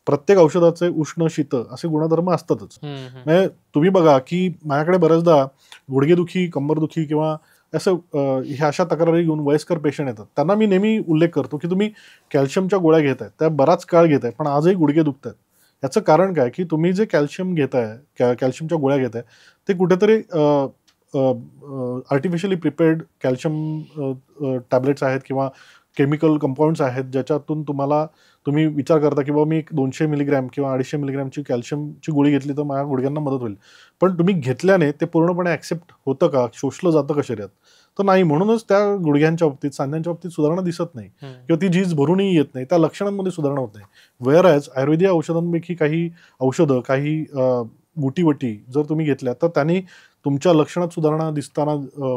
प्रत्येक औषधाचे उष्ण शीत असे गुणधर्म असतातच. म्हणजे तुम्ही बघा की माझ्याकडे बऱ्याचदा गुडघेदुखी, कंबरदुखी किंवा असं ह्या अशा तक्रारी घेऊन वयस्कर पेशंट येतात. त्यांना मी नेहमी उल्लेख करतो की तुम्ही कॅल्शियमच्या गोळ्या घेताय, त्या बराच काळ घेताय, पण आजही गुडघे दुखतात. याचं कारण काय की तुम्ही जे कॅल्शियम घेताय, कॅल्शियमच्या गोळ्या घेताय, ते कुठेतरी आर्टिफिशियली प्रिपेअर्ड कॅल्शियम टॅबलेट्स आहेत किंवा केमिकल कंपाऊंड्स आहेत, ज्याच्यातून तुम्ही विचार करता की बाबा मी 200 मिलीग्रॅम किंवा 250 मिलीग्रॅमची कॅल्शियमची गोळी घेतली तर माझ्या गुडघ्यांना मदत होईल. पण तुम्ही घेतल्याने ते पूर्णपणे ॲक्सेप्ट होतं का, शोषलं जातं का शरीरात? तर नाही. म्हणूनच त्या गुडघ्यांच्या बाबतीत, सांध्यांच्या बाबतीत सुधारणा दिसत नाही किंवा ती झीज भरूनही येत नाही, त्या लक्षणांमध्ये सुधारणा होत नाही. वेअरएज आयुर्वेदिक औषधांपैकी काही औषधं, काही गुटीवटी जर तुम्ही घेतल्या तर त्यांनी तुमच्या लक्षणात सुधारणा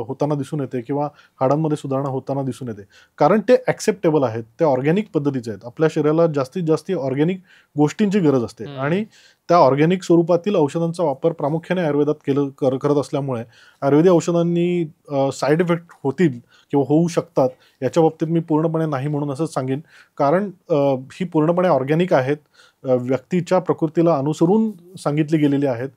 होताना दिसून येते किंवा हाडांमध्ये सुधारणा होताना दिसून येते, कारण ते ॲक्सेप्टेबल आहेत, ते ऑर्गॅनिक पद्धतीचे आहेत. आपल्या शरीराला जास्तीत जास्त ऑर्गॅनिक गोष्टींची गरज असते आणि त्या ऑर्गॅनिक स्वरूपातील औषधांचा वापर प्रामुख्याने आयुर्वेदात करत असल्यामुळे आयुर्वेदिक औषधांनी साईड इफेक्ट होतील किंवा होऊ शकतात याच्या बाबतीत मी पूर्णपणे नाही म्हणून असंच सांगेन, कारण ही पूर्णपणे ऑर्गॅनिक आहेत, व्यक्तीच्या प्रकृतीला अनुसरून सांगितली गेलेली आहेत.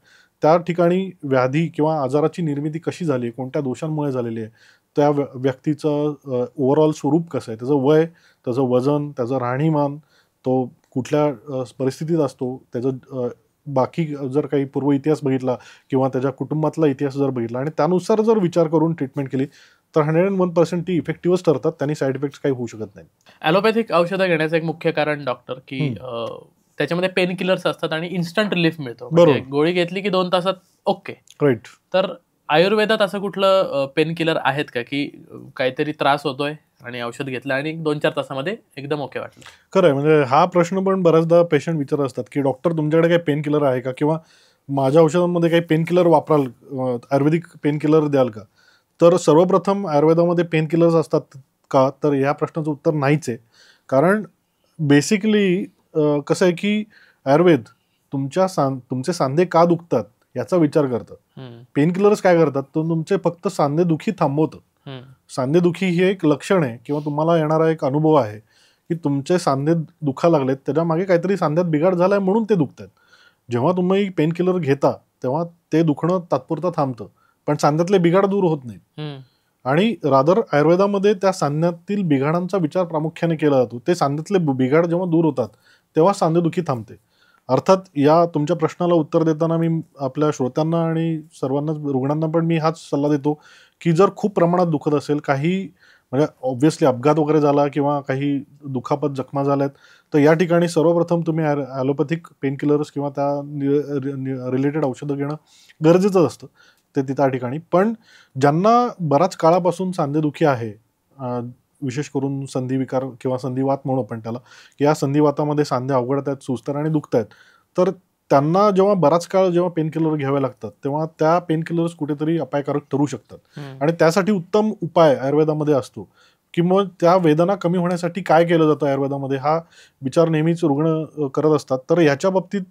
त्या ठिकाणी व्याधी किंवा आजाराची निर्मिती कशी झाली, कोणत्या दोषांमुळे झालेली आहे, त्या व्यक्तीचं ओव्हरऑल स्वरूप कसं आहे, त्याचं वय, त्याचं वजन, त्याचं राहणीमान, तो कुठल्या परिस्थितीत असतो, त्याचं बाकी जर काही पूर्व इतिहास बघितला किंवा त्याच्या कुटुंबातला इतिहास जर बघितला आणि त्यानुसार जर विचार करून ट्रीटमेंट केली तर 101% ती इफेक्टिव्हच ठरतात. त्यांनी साईड इफेक्ट्स काही होऊ शकत नाही. ॲलोपॅथिक औषधं घेण्याचं एक मुख्य कारण डॉक्टर की त्याच्यामध्ये पेन किलर्स असतात आणि इन्स्टंट रिलीफ मिळतो. म्हणजे गोळी घेतली की 2 तासात ओके. राईट. तर आयुर्वेदात असं कुठलं पेन किलर आहेत का की काहीतरी त्रास होतोय आणि औषध घेतलं आणि 2-4 तासामध्ये एकदम ओके वाटलं? खरं आहे. म्हणजे हा प्रश्न पण बऱ्याचदा पेशंट विचारत असतात की डॉक्टर तुमच्याकडे काही पेन किलर आहे का, किंवा माझ्या औषधांमध्ये काही पेन किलर वापराल, आयुर्वेदिक पेन किलर द्याल का? तर सर्वप्रथम आयुर्वेदामध्ये पेन किलर्स असतात का, तर ह्या प्रश्नाचं उत्तर नाहीच आहे. कारण बेसिकली कसं आहे की आयुर्वेद तुमचे सांधे का दुखतात याचा विचार करतं. पेन किलर्स काय करतात, तर तुमचे फक्त सांधेदुखी थांबवतं. सांधेदुखी हे एक लक्षण आहे किंवा तुम्हाला येणारा एक अनुभव आहे की तुमचे सांधे दुखा लागलेत, त्याच्या मागे काहीतरी सांध्यात बिघाड झालाय म्हणून ते दुखतात. जेव्हा तुम्ही पेन किलर घेता तेव्हा ते दुखणं तात्पुरतं थांबतं, पण सांध्यातले बिघाड दूर होत नाहीत. आणि रादर आयुर्वेदामध्ये त्या सांध्यातील बिघाडांचा विचार प्रामुख्याने केला जातो. ते सांध्यातले बिघाड जेव्हा दूर होतात तेव्हा सांधेदुखी थांबते. अर्थात या तुमच्या प्रश्नाला उत्तर देताना मी आपल्या श्रोत्यांना आणि सर्वांनाच, रुग्णांना पण मी हाच सल्ला देतो की जर खूप प्रमाणात दुखत असेल, काही म्हणजे ऑब्व्हियसली अपघात वगैरे झाला किंवा काही दुखापत, जखमा झाल्यात, तर या ठिकाणी सर्वप्रथम तुम्ही ॲलोपॅथिक पेन किलर्स किंवा त्या रिलेटेड औषधं घेणं गरजेचं असतं ते त्या ठिकाणी. पण ज्यांना बराच काळापासून सांधेदुखी आहे, विशेष करून संधिविकार किंवा संधिवात म्हणू आपण त्याला, की या संधिवातामध्ये सांधे अवघडत आहेत, सुजतात आणि दुखत आहेत, तर त्यांना जेव्हा बराच काळ जेव्हा पेन किलर घ्यावे लागतात तेव्हा त्या पेन किलर्स कुठेतरी अपायकारक ठरू शकतात. आणि त्यासाठी उत्तम उपाय आयुर्वेदामध्ये असतो की मग त्या वेदना कमी होण्यासाठी काय केलं जातं आयुर्वेदामध्ये, हा विचार नेहमीच रुग्ण करत असतात. तर ह्याच्या बाबतीत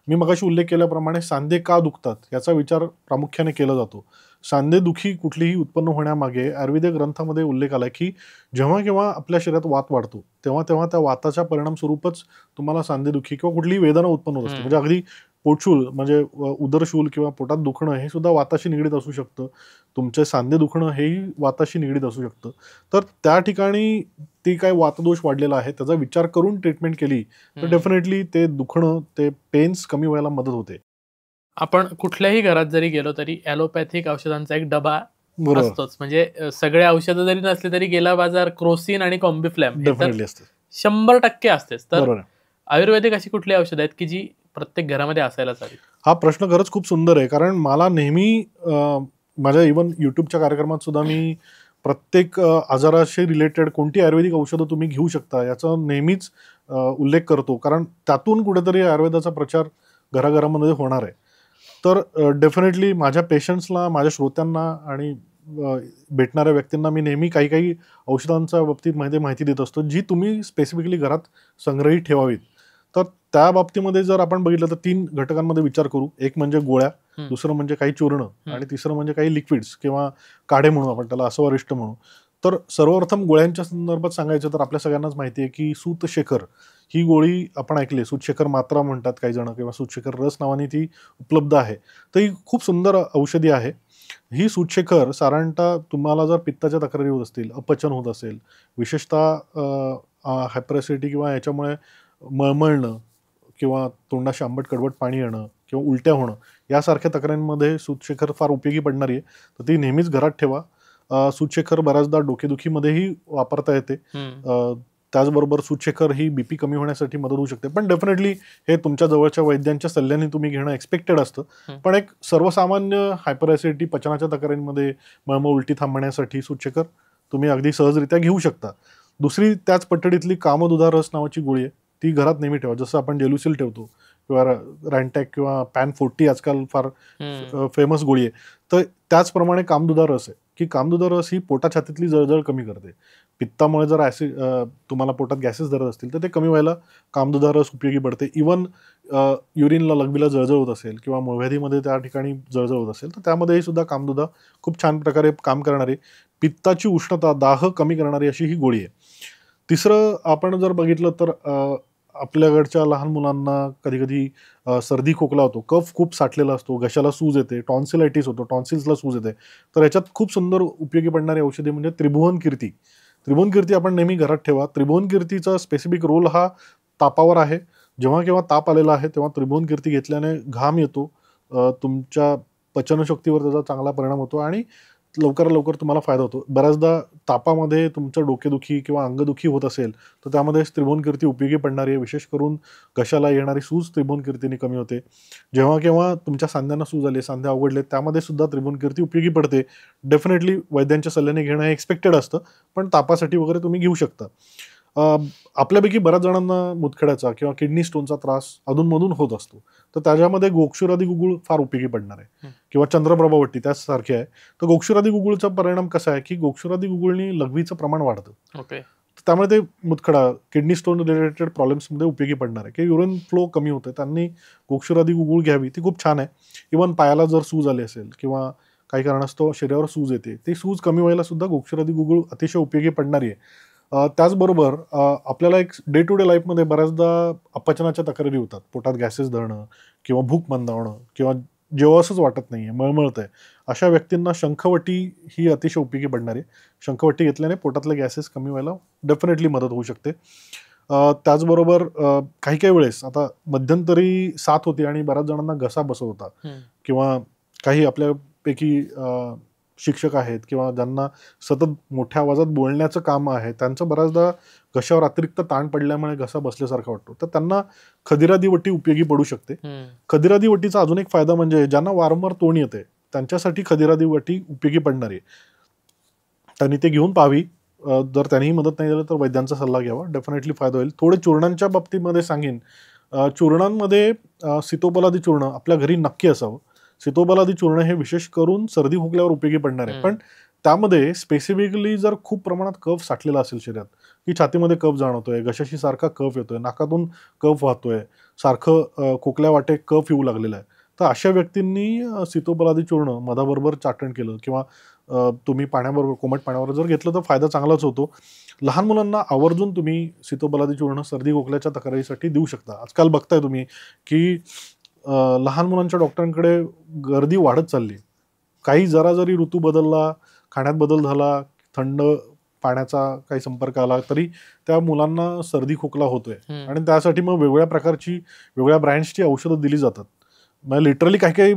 मी मगाशी उल्लेख केल्याप्रमाणे सांधे का दुखतात याचा विचार प्रामुख्याने केला जातो. सांधेदुखी कुठलीही उत्पन्न होण्यामागे आयुर्वेदिक ग्रंथामध्ये उल्लेख आला की जेव्हा केव्हा आपल्या शरीरात वात वाढतो तेव्हा तेव्हा त्या वाताच्या परिणाम स्वरूपच तुम्हाला सांधेदुखी किंवा कुठलीही वेदना उत्पन्न होत असते. म्हणजे अगदी पोटशूल म्हणजे उदरशूल किंवा पोटात दुखणं हे सुद्धा वाताशी निगडीत असू शकतं. तुमचे सांधे दुखणं हेही वाताशी निगडीत असू शकतं. तर त्या ठिकाणी ती काय वातदोष वाढलेला आहे त्याचा विचार करून ट्रीटमेंट केली तर डेफिनेटली ते दुखणं ते पेन्स कमी व्हायला मदत होते. आपण कुठल्याही घरात जरी गेलो तरी ॲलोपॅथिक औषधांचा एक डबा बरोबर, असतोच. म्हणजे सगळे औषधं जरी नसले तरी गेला बाजार क्रोसिन आणि कॉम्बिफ्लॅम हे तर डेफिनेटली असते. 100% असतेच. तर बरोबर आहे. आयुर्वेदिक अशी कुठली औषधं आहेत की जी प्रत्येक घरामध्ये असायलाच हवी? हा प्रश्न खरंच खूप सुंदर आहे. कारण मला नेहमी माझ्या इव्हन युट्यूबच्या कार्यक्रमात सुद्धा मी प्रत्येक आजाराशी रिलेटेड कोणती आयुर्वेदिक औषधं तुम्ही घेऊ शकता याचा नेहमीच उल्लेख करतो. कारण त्यातून कुठेतरी आयुर्वेदाचा प्रचार घराघरामध्ये होणार आहे. तर डेफिनेटली माझ्या पेशंट्सला, माझ्या श्रोत्यांना आणि भेटणाऱ्या व्यक्तींना मी नेहमी काही काही औषधांच्या बाबतीत माहिती देत असतो, जी तुम्ही स्पेसिफिकली घरात संग्रहित ठेवावीत. तर त्या बाबतीमध्ये जर आपण बघितलं तर 3 घटकांमध्ये विचार करू. एक म्हणजे गोळ्या, दुसरं म्हणजे काही चूर्ण आणि तिसरं म्हणजे काही लिक्विड्स किंवा काढे म्हणू आपण त्याला, अस्वरिष्ट म्हणू. तर सर्वप्रथम गोळ्यांच्या संदर्भात सांगायचं तर आपल्या सगळ्यांनाच माहिती आहे की सूतशेखर ही गोळी आपण ऐकली. सूतशेखर मात्रा म्हणतात काही जण किंवा सूतशेखर रस नावाने ती उपलब्ध आहे. तर ही खूप सुंदर औषधी आहे. ही सूतशेखर साधारणतः तुम्हाला जर पित्ताच्या तक्रारी होत असतील, अपचन होत असेल, विशेषतः हायपरॅसिडिटी किंवा याच्यामुळे मळमळणं किंवा तोंडाशी आंबट कडवट पाणी येणं किंवा उलट्या होणं यासारख्या तक्रारींमध्ये सूतशेखर फार उपयोगी पडणारी आहे. तर ती नेहमीच घरात ठेवा. सूतशेखर बऱ्याचदा डोकेदुखीमध्येही वापरता येते. त्याचबरोबर सूतशेखर ही बीपी कमी होण्यासाठी मदत होऊ शकते. पण डेफिनेटली हे तुमच्या जवळच्या वैद्यांच्या सल्ल्याने तुम्ही घेणं एक्सपेक्टेड असतं. पण एक सर्वसामान्य हायपरॅसिडिटी पचनाच्या तक्रारींमध्ये मळमळ उलटी थांबण्यासाठी सूतशेखर तुम्ही अगदी सहजरित्या घेऊ शकता. दुसरी त्याच पट्टडीतली कामदुधा रस नावाची गोळी आहे. ती घरात नेहमी ठेवा. जसं आपण जेलुसिल ठेवतो किंवा रॅन्टॅक किंवा पॅन 40 आजकाल फार फेमस गोळी आहे. तर त्याचप्रमाणे कामदुधा रस आहे की कामदुधा रस ही पोटाछातीतली जळजळ कमी करते. पित्तामुळे जर तुम्हाला पोटात गॅसेस धरत असतील तर ते कमी व्हायला कामदुधा रस उपयोगी पडते. इवन युरिनला लघवीला जळजळ होत असेल किंवा मूळव्याधीमध्ये त्या ठिकाणी जळजळ होत असेल तर त्यामध्येही सुद्धा कामदुधा खूप छान प्रकारे काम करणारी, पित्ताची उष्णता, दाह कमी करणारी अशी ही गोळी आहे. तिसरं आपण जर बघितलं तर आपल्याकडच्या लहान मुलांना कधी कधी सर्दी खोकला होतो, कफ खूप साठलेला असतो, घशाला सूज येते, टॉन्सिलायटिस होतो, टॉन्सिल्सला सूज येते. तर याच्यात खूप सुंदर उपयोगी पडणारी औषधी म्हणजे त्रिभुवन कीर्ती. त्रिभुवन कीर्ती आपण नेहमी घरात ठेवा. त्रिभुवन कीर्तीचा स्पेसिफिक रोल हा तापावर आहे. जेव्हा केव्हा ताप आलेला आहे तेव्हा त्रिभुवन कीर्ती घेतल्याने घाम येतो, तुमच्या पचनशक्तीवर त्याचा चांगला परिणाम होतो आणि लवकरात लवकर तुम्हाला फायदा होतो. बऱ्याचदा तापामध्ये तुमचं डोकेदुखी किंवा अंगदुखी होत असेल तर त्यामध्ये त्रिभुवन कीर्ती उपयोगी पडणारी आहे. विशेष करून घशाला येणारी सूज त्रिभुवन कीर्तीने कमी होते. जेव्हा केव्हा तुमच्या सांध्यांना सूज आली, सांधे अवघडले, त्यामध्ये सुद्धा त्रिभुवन कीर्ती उपयोगी पडते. डेफिनेटली वैद्यांच्या सल्ल्याने घेणं हे एक्सपेक्टेड असतं, पण तापासाठी वगैरे तुम्ही घेऊ शकता. आपल्यापैकी बऱ्याच जणांना मुतखड्याचा किंवा किडनी स्टोनचा त्रास अधूनमधून होत असतो. तर त्याच्यामध्ये गोक्षुरादी गुगुळ फार उपयोगी पडणार आहे किंवा चंद्रप्रभावट्टी त्यासारखी आहे. तर गोक्षुरादी गुगुळचा परिणाम कसा आहे की गोक्षुरादी गुगुळनी लघवीचं प्रमाण वाढतं. त्यामुळे ते मुतखडा, किडनी स्टोन रिलेटेड प्रॉब्लेम्समध्ये उपयोगी पडणार आहे की युरिन फ्लो कमी होतं. त्यांनी गोक्षुरादी गुगुळ घ्यावी, ती खूप छान आहे. इव्हन पायाला जर सूज आली असेल किंवा काही कारणास्तव शरीरावर सूज येते, ती सूज कमी व्हायला सुद्धा गोक्षुरादी गुगुळ अतिशय उपयोगी पडणारी आहे. त्याचबरोबर आपल्याला एक डे टू डे लाईफमध्ये बऱ्याचदा अपचनाच्या तक्रारी होतात, पोटात गॅसेस धरणं किंवा भूक मंदावणं किंवा जेवावंसंच वाटत नाही आहे, मळमळतंय. अशा व्यक्तींना शंखवटी ही अतिशय उपयोगी पडणारी आहे. शंखवटी घेतल्याने पोटातले गॅसेस कमी व्हायला डेफिनेटली मदत होऊ शकते. त्याचबरोबर काही काही वेळेस आता मध्यंतरी साथ होती आणि बऱ्याच जणांना घसा बसत होता किंवा काही आपल्यापैकी शिक्षक आहेत किंवा ज्यांना सतत मोठ्या आवाजात बोलण्याचं काम आहे, त्यांचं बऱ्याचदा घशावर अतिरिक्त ताण पडल्यामुळे घसा बसल्यासारखा वाटतो. तर त्यांना खदिरादी वटी उपयोगी पडू शकते. खदिरादी वटीचा अजून एक फायदा म्हणजे ज्यांना वारंवार तोंड येते त्यांच्यासाठी खदिरादी वटी उपयोगी पडणारी आहे. त्यांनी ते घेऊन पाहावी. जर त्यांनीही मदत नाही झाली तर वैद्यांचा सल्ला घ्यावा, डेफिनेटली फायदा होईल. थोडे चूर्णांच्या बाबतीमध्ये सांगेन. चूर्णांमध्ये सीतोपलादी चूर्ण आपल्या घरी नक्की असावं. सीतोपलादी चूर्ण हे विशेष करून सर्दी खोकल्यावर उपयोगी पडणार आहे. पण त्यामध्ये स्पेसिफिकली जर खूप प्रमाणात कफ साठलेला असेल शरीरात की छातीमध्ये कफ जाणवतोय, घशाशी सारखा कफ येतोय, नाकातून कफ वाहतोय, सारखं खोकल्या वाटे कफ येऊ लागलेला आहे, तर अशा व्यक्तींनी सीतोपलादी चूर्ण मधाबरोबर चाटण केलं किंवा तुम्ही पाण्याबरोबर कोमट पाण्यावर जर घेतलं तर फायदा चांगलाच होतो. लहान मुलांना आवर्जून तुम्ही सीतोपलादी चूर्ण सर्दी खोकल्याच्या तक्रारीसाठी देऊ शकता. आजकाल बघताय तुम्ही की लहान मुलांच्या डॉक्टरांकडे गर्दी वाढत चालली. काही जरा जरी ऋतू बदलला, खाण्यात बदल झाला, थंड पाण्याचा काही संपर्क आला तरी त्या मुलांना सर्दी खोकला होतोय आणि त्यासाठी मग वेगवेगळ्या प्रकारची वेगवेगळ्या ब्रँड्सची औषधं दिली जातात. म्हणजे लिटरली काही काही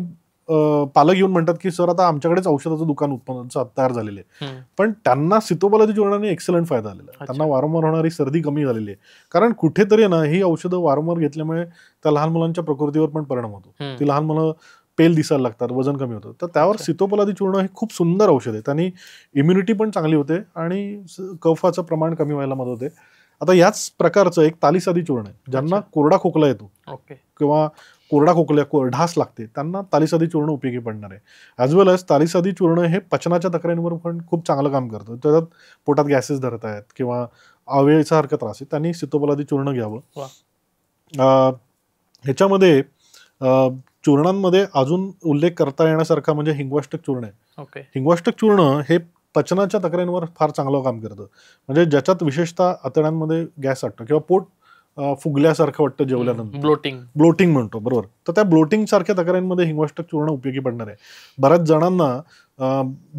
पालक येऊन म्हणतात की सर आता आमच्याकडेच औषधाचं दुकान उत्पन्न तयार झालेले आहे, पण त्यांना सीतोपलादी चूर्णाने एक्सलंट फायदा झालेला आहे. त्यांना वारंवार होणारी सर्दी कमी झालेली आहे, कारण कुठेतरी ना ही औषधं वारंवार घेतल्यामुळे त्या लहान मुलांच्या प्रकृतीवर पण परिणाम होतो. ती लहान मुलं पेल दिसायला लागतात, वजन कमी होतं, तर त्यावर सीतोपलादी चूर्ण हे खूप सुंदर औषध आहे. त्यांनी इम्युनिटी पण चांगली होते आणि कफाचं प्रमाण कमी व्हायला मदत होते. आता याच प्रकारचं एक तालीसादी चूर्ण आहे. ज्यांना कोरडा खोकला येतो किंवा कोरडा खोकल्या ढास लागते त्यांना तालीसादी चूर्ण उपयोगी पडणार आहे. ॲज वेल एज तालीसादी चूर्ण हे पचनाच्या तक्रारींवर पण खूप चांगलं काम करतं. त्याच्यात पोटात गॅसेस धरत आहेत किंवा अवयवासारखा त्रास आहे त्यांनी सीतोपलादी चूर्ण घ्यावं. ह्याच्यामध्ये चूर्णांमध्ये अजून उल्लेख करता येण्यासारखा म्हणजे हिंगवाष्टक चूर्ण आहे. हिंगवाष्टक चूर्ण हे पचनाच्या तक्रारींवर फार चांगलं काम करतं. म्हणजे ज्याच्यात विशेषतः आतड्यांमध्ये गॅस वाटतं किंवा पोट फुगल्यासारखं वाटतं जेवल्यानंतर, ब्लोटिंग म्हणतो बरोबर, तर त्या ब्लोटिंग सारख्या तक्रारींमध्ये हिंगवाष्टक चूर्ण उपयोगी पडणार आहे. बऱ्याच जणांना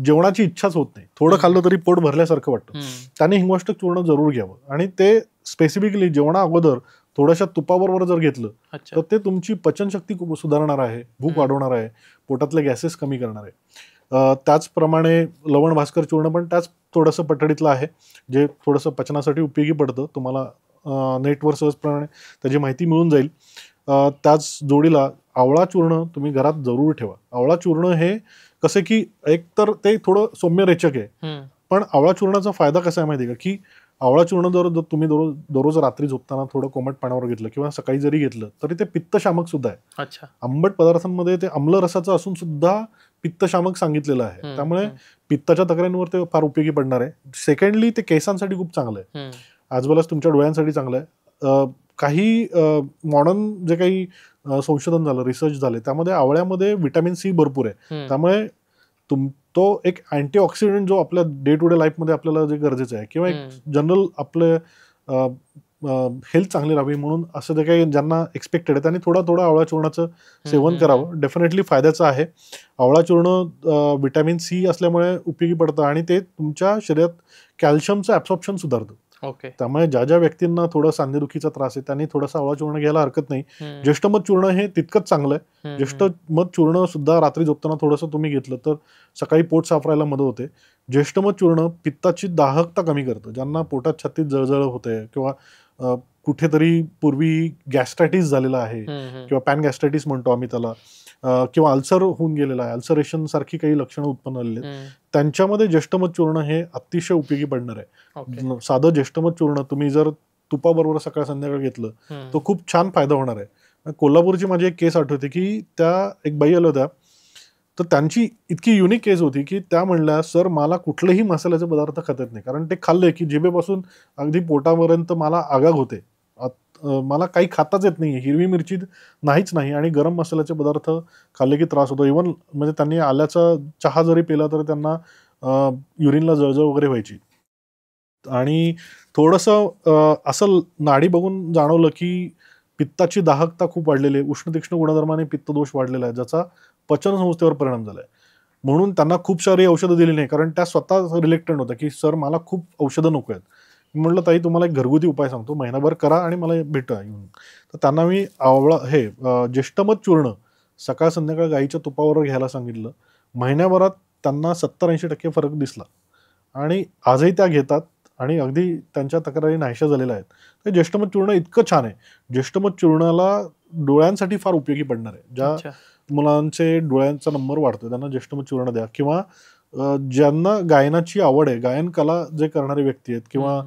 जेवणाची इच्छाच होत नाही, थोडं खाल्लं तरी पोट भरल्यासारखं वाटतं, त्याने हिंगवाष्टक चूर्ण जरूर घ्यावं आणि ते स्पेसिफिकली जेवणा अगोदर थोड्याशा तुपाबरोबर जर घेतलं तर ते तुमची पचनशक्ती सुधारणार आहे, भूक वाढवणार आहे, पोटातले गॅसेस कमी करणार आहे. त्याचप्रमाणे लवण भास्कर चूर्ण पण त्याच थोडंसं पठडीतलं आहे, जे थोडंसं पचनासाठी उपयोगी पडतं. तुम्हाला नेटवर सहजप्रमाणे त्याची माहिती मिळून जाईल. त्याच जोडीला आवळा चूर्ण तुम्ही घरात जरूर ठेवा. आवळा चूर्ण हे कसं की एक तर ते थोडं सौम्य रेचक आहे, पण आवळा चूर्णाचा फायदा कसा आहे माहिती आहे का, की आवळा चूर्ण जर तुम्ही दररोज रात्री झोपताना थोडं कोमट पाण्यावर घेतलं किंवा सकाळी जरी घेतलं तरी ते पित्तशामक सुद्धा आहे. आंबट पदार्थांमध्ये ते आम्ल रसाचं असून सुद्धा पित्तशामक सांगितलेलं आहे, त्यामुळे पित्ताच्या तक्रारींवर ते फार उपयोगी पडणार आहे. सेकंडली ते केसांसाठी खूप चांगलं आहे, ॲज वेल एज तुमच्या डोळ्यांसाठी चांगलं आहे. काही मॉडर्न जे काही संशोधन झालं, रिसर्च झाले, त्यामध्ये आवळ्यामध्ये व्हिटॅमिन सी भरपूर आहे, त्यामुळे तो एक अँटीऑक्सिडंट जो आपल्या डे टू डे लाईफमध्ये आपल्याला जे गरजेचं आहे किंवा एक जनरल आपलं हेल्थ चांगली राहावी म्हणून असं जे काही ज्यांना एक्सपेक्टेड आहे त्यांनी थोडा आवळा चूर्णाचं सेवन करावं. डेफिनेटली फायद्याचं आहे. आवळा चूर्ण व्हिटॅमिन सी असल्यामुळे उपयोगी पडतं आणि ते तुमच्या शरीरात कॅल्शियमचं ॲब्सॉर्प्शन सुधारतं. त्यामुळे ज्या ज्या व्यक्तींना थोडं सांधेदुखीचा त्रास आहे त्यांनी थोडासा आवळा चूर्ण घ्यायला हरकत नाही. ज्येष्ठमध चूर्ण हे तितकंच चांगलं आहे. ज्येष्ठमध चूर्ण सुद्धा रात्री झोपताना थोडंसं तुम्ही घेतलं तर सकाळी पोट साफ राहायला मदत होते. ज्येष्ठमध चूर्ण पित्ताची दाहकता कमी करतं. ज्यांना पोटात छातीत जळजळ होते किंवा कुठेतरी पूर्वी गॅस्ट्रायटिस झालेला आहे किंवा पॅन गॅस्ट्रायटिस म्हणतो आम्ही त्याला, किंवा अल्सर होऊन गेलेला आहे, अल्सरेशन सारखी काही लक्षणं उत्पन्न झालेली आहेत, त्यांच्यामध्ये ज्येष्ठमध चूर्ण हे अतिशय उपयोगी पडणार आहे. साधं ज्येष्ठमध चूर्ण तुम्ही जर तुपाबरोबर सकाळ संध्याकाळ घेतलं तर खूप छान फायदा होणार आहे. कोल्हापूरची माझी एक केस आठवते की त्या एक बाई आल्या होत्या, तर त्यांची इतकी युनिक केस होती की त्या म्हणल्या सर मला कुठलेही मसाल्याचे पदार्थ खाता येत नाही, कारण ते खाल्ले की जिभेपासून अगदी पोटापर्यंत मला आगाग होते, मला काही खाताच येत नाही, हिरवी मिरची नाहीच नाही आणि गरम मसाल्याचे पदार्थ खाल्ले की त्रास होतो. इव्हन म्हणजे त्यांनी आल्याचा चहा जरी पिला तर त्यांना युरिनला जळजळ वगैरे व्हायची. आणि थोडंसं असं नाडी बघून जाणवलं की पित्ताची दाहकता खूप वाढलेली आहे, उष्ण तीक्ष्ण गुणधर्माने पित्तदोष वाढलेला आहे, ज्याचा पचन संस्थेवर परिणाम झाला आहे. म्हणून त्यांना खूप सारी औषधं दिली नाही, कारण त्या स्वतः रिलेक्टेड होत्या की सर मला खूप औषधं नको आहेत. म्हटलं ताई तुम्हाला एक घरगुती उपाय सांगतो, महिनाभर करा आणि मला भेटा येऊन. तर त्यांना मी आवळा हे ज्येष्ठमध चूर्ण सकाळ संध्याकाळ गाईच्या तुपावर घ्यायला सांगितलं. महिन्याभरात त्यांना 70-80% फरक दिसला आणि आजही त्या घेतात आणि अगदी त्यांच्या तक्रारी नाहीशा झालेल्या आहेत. तर ज्येष्ठमध चूर्ण इतकं छान आहे. ज्येष्ठमध चूर्णाला डोळ्यांसाठी फार उपयोगी पडणार आहे. ज्या मुलांचे डोळ्यांचा नंबर वाढतो त्यांना ज्येष्ठमध चूर्ण द्या, किंवा ज्यांना गायनाची आवड आहे, गायन कला जे करणारे व्यक्ती आहेत किंवा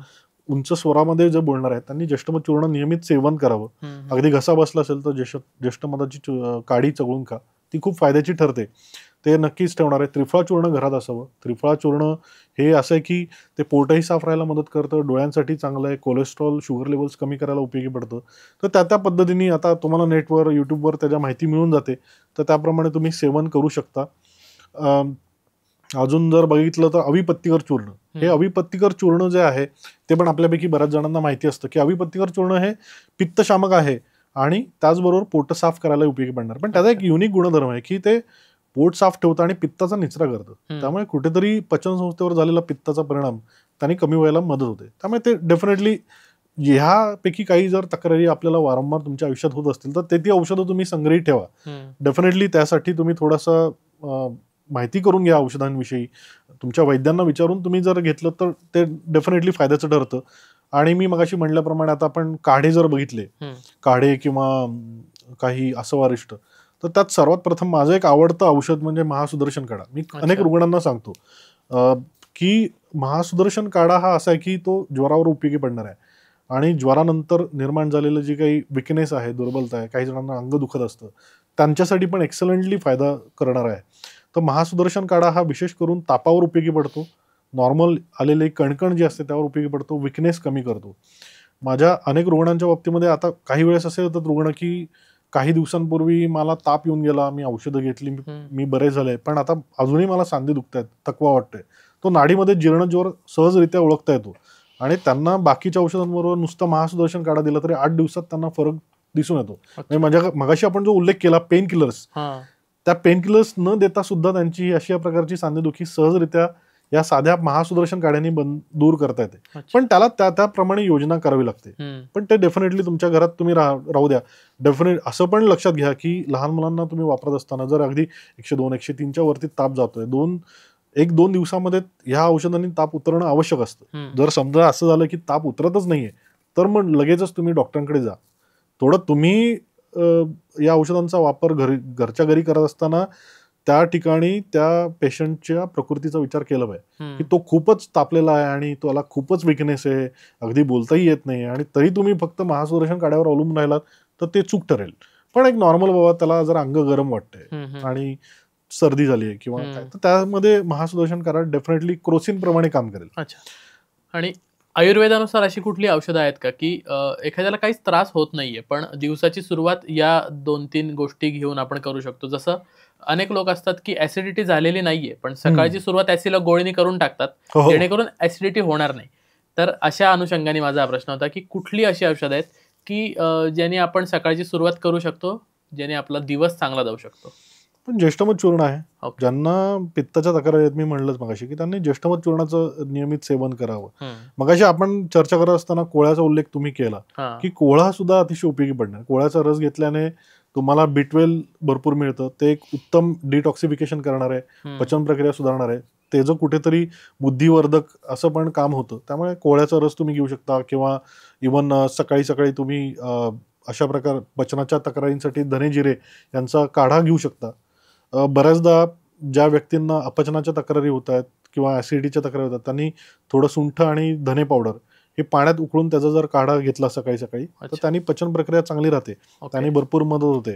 उंच स्वरामध्ये जे बोलणार आहेत त्यांनी ज्येष्ठमध चूर्ण नियमित सेवन करावं. अगदी घसा बसला असेल तर ज्येष्ठमधाची काढी चघळून खा, ती खूप फायद्याची ठरते. ते नक्कीच ठेवणार आहे. त्रिफळा चूर्ण घरात असावं. त्रिफळा चूर्ण हे असं आहे की ते पोटही साफ राहायला मदत करतं, डोळ्यांसाठी चांगलं आहे, कोलेस्ट्रॉल शुगर लेवल्स कमी करायला उपयोगी पडतं. तर त्या पद्धतीने आता तुम्हाला नेटवर यूट्यूबवर त्याच्या माहिती मिळून जाते, तर त्याप्रमाणे तुम्ही सेवन करू शकता. अजून जर बघितलं तर अविपत्तिकर चूर्ण, हे अविपत्तिकर चूर्ण जे आहे ते पण आपल्यापैकी बऱ्याच जणांना माहिती असतं की अविपत्तिकर चूर्ण हे पित्तशामक आहे आणि त्याचबरोबर पोट साफ करायला उपयोगी पडणार. पण त्याचा एक युनिक गुणधर्म आहे की ते पोट साफ ठेवतं आणि पित्ताचा निचरा करतं. त्यामुळे कुठेतरी पचन संस्थेवर झालेला पित्ताचा परिणाम त्याने कमी व्हायला मदत होते. त्यामुळे ते डेफिनेटली ह्यापैकी काही जर तक्रारी आपल्याला वारंवार तुमच्या आयुष्यात होत असतील तर ती औषधं तुम्ही संग्रहित ठेवा. डेफिनेटली त्यासाठी तुम्ही थोडासा माहिती करून घ्या औषधांविषयी. तुमच्या वैद्यांना विचारून तुम्ही जर घेतलं तर ते डेफिनेटली फायद्याचं ठरतं. आणि मी मगाशी म्हणल्याप्रमाणे आता आपण काढे जर बघितले, काढे किंवा काही असवारिष्ट, तर त्यात सर्वात प्रथम माझं एक आवडतं औषध म्हणजे महासुदर्शन काढा. मी अनेक रुग्णांना सांगतो की महासुदर्शन काढा हा असा आहे की तो ज्वरावर उपयोगी पडणार आहे. आणि ज्वरानंतर निर्माण झालेलं जे काही विकनेस आहे, दुर्बलता आहे, काही जणांना अंग दुखत असतं, त्यांच्यासाठी पण एक्सलंटली फायदा करणार आहे. तर महासुदर्शन काढा हा विशेष करून तापावर उपयोगी पडतो, नॉर्मल आलेले कणकण जे असते त्यावर उपयोगी पडतो, विकनेस कमी करतो. माझ्या अनेक रुग्णांच्या बाबतीमध्ये आता काही वेळेस असे होतात रुग्ण की काही दिवसांपूर्वी मला ताप येऊन गेला, मी औषधं घेतली, मी बरे झाले, पण आता अजूनही मला सांधे दुखतायत, थकवा वाटतोय. तो नाडीमध्ये जीर्णज्वर सहजरित्या ओळखता येतो आणि त्यांना बाकीच्या औषधांबरोबर नुसतं महासुदर्शन काढा दिला तरी 8 दिवसात त्यांना फरक दिसून येतो. म्हणजे मगाशी आपण जो उल्लेख केला पेन किलर्स, त्या पेन किलर्स न देता सुद्धा त्यांची अशा प्रकारची सांधेदुखी सहजरित्या या साध्या महासुदर्शन काढ्यांनी दूर करता येते. पण त्याला त्याप्रमाणे योजना करावी लागते. पण ते डेफिनेटली तुमच्या घरात तुम्ही राहू द्या. डेफिनेट असं पण लक्षात घ्या की लहान मुलांना तुम्ही वापरत असताना जर अगदी 102, 103च्या वरती ताप जातोय, 1-2 दिवसामध्ये ह्या औषधांनी ताप उतरणं आवश्यक असतं. जर समजा असं झालं की ताप उतरतच नाहीये तर मग लगेचच तुम्ही डॉक्टरांकडे जा. थोडं तुम्ही या औषधांचा वापर घरच्या घरी करत असताना त्या ठिकाणी त्या पेशंटच्या प्रकृतीचा विचार केला पाहिजे की तो खूपच तापलेला आहे आणि त्याला खूपच विकनेस आहे, अगदी बोलताही येत नाही आणि तरी तुम्ही फक्त महासुदर्शन काढ्यावर अवलंबून राहिलात तर ते चूक ठरेल. पण एक नॉर्मल बाबा त्याला जर अंग गरम वाटतंय आणि सर्दी झाली आहे किंवा काय, तर त्यामध्ये महासुदर्शन काढा डेफिनेटली क्रोसिन प्रमाणे काम करेल. अच्छा. आणि आयुर्वेदानुसार अशी कुठली औषधं आहेत का की एखाद्याला काहीच त्रास होत नाहीये पण दिवसाची सुरुवात या 2-3 गोष्टी घेऊन आपण करू शकतो? जसं अनेक लोक असतात की ऍसिडिटी झालेली नाहीये पण सकाळची सुरुवात ऍसिडला गोळीने करून टाकतात जेणेकरून ऍसिडिटी होणार नाही. तर अशा अनुषंगाने माझा प्रश्न होता की कुठली अशी औषधं आहेत की ज्याने आपण सकाळची सुरुवात करू शकतो, ज्याने आपला दिवस चांगला जाऊ शकतो? पण ज्येष्ठमध चूर्ण आहे. ज्यांना पित्ताच्या तक्रारी आहेत, मी म्हणलंच मगाशी की त्यांनी ज्येष्ठमध चूर्णाचं नियमित सेवन करावं. मगाशी आपण चर्चा करत असताना कोळ्याचा उल्लेख तुम्ही केला की कोळा सुद्धा अतिशय उपयोगी पडणार. कोळ्याचा रस घेतल्याने तुम्हाला B12 भरपूर मिळतं, ते एक उत्तम डिटॉक्सिफिकेशन करणार आहे, पचन प्रक्रिया सुधारणार आहे, त्याचं कुठेतरी बुद्धिवर्धक असं पण काम होतं. त्यामुळे कोळ्याचा रस तुम्ही घेऊ शकता किंवा इव्हन सकाळी सकाळी तुम्ही अशा प्रकार पचनाच्या तक्रारींसाठी धने जिरे यांचा काढा घेऊ शकता. बऱ्याचदा ज्या व्यक्तींना अपचनाच्या तक्रारी होत आहेत किंवा ऍसिडिटीच्या तक्रारी होतात त्यांनी थोडं सुंठ आणि धने पावडर हे पाण्यात उकळून त्याचा जर काढा घेतला सकाळी सकाळी तर त्यांनी पचन प्रक्रिया चांगली राहते, त्यांनी भरपूर मदत होते.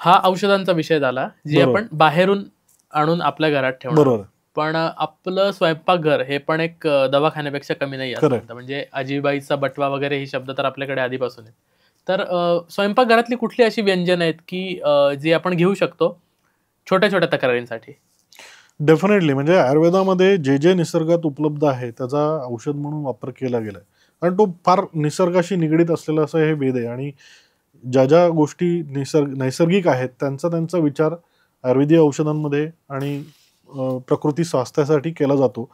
हा औषधांचा विषय झाला जे आपण बाहेरून आणून आपल्या घरात ठेवणार. बरोबर. पण आपलं स्वयंपाकघर हे पण एक दवाखान्यापेक्षा कमी नाही असतं. म्हणजे आजीबाईचा बटवा वगैरे हे शब्द तर आपल्याकडे आधीपासून आहेत. तर स्वयंपाकघरातली कुठली अशी व्यंजन आहेत की जी आपण घेऊ शकतो छोट्या छोट्या तक्रारींसाठी? डेफिनेटली म्हणजे आयुर्वेदामध्ये जे जे निसर्गात उपलब्ध आहे त्याचा औषध म्हणून वापर केला गेलाय, कारण तो फार निसर्गाशी निगडीत असलेला असं हे वेद आहे आणि ज्या ज्या गोष्टी नैसर्गिक आहेत त्यांचा विचार आयुर्वेदीय औषधांमध्ये आणि प्रकृती स्वास्थ्यासाठी केला जातो.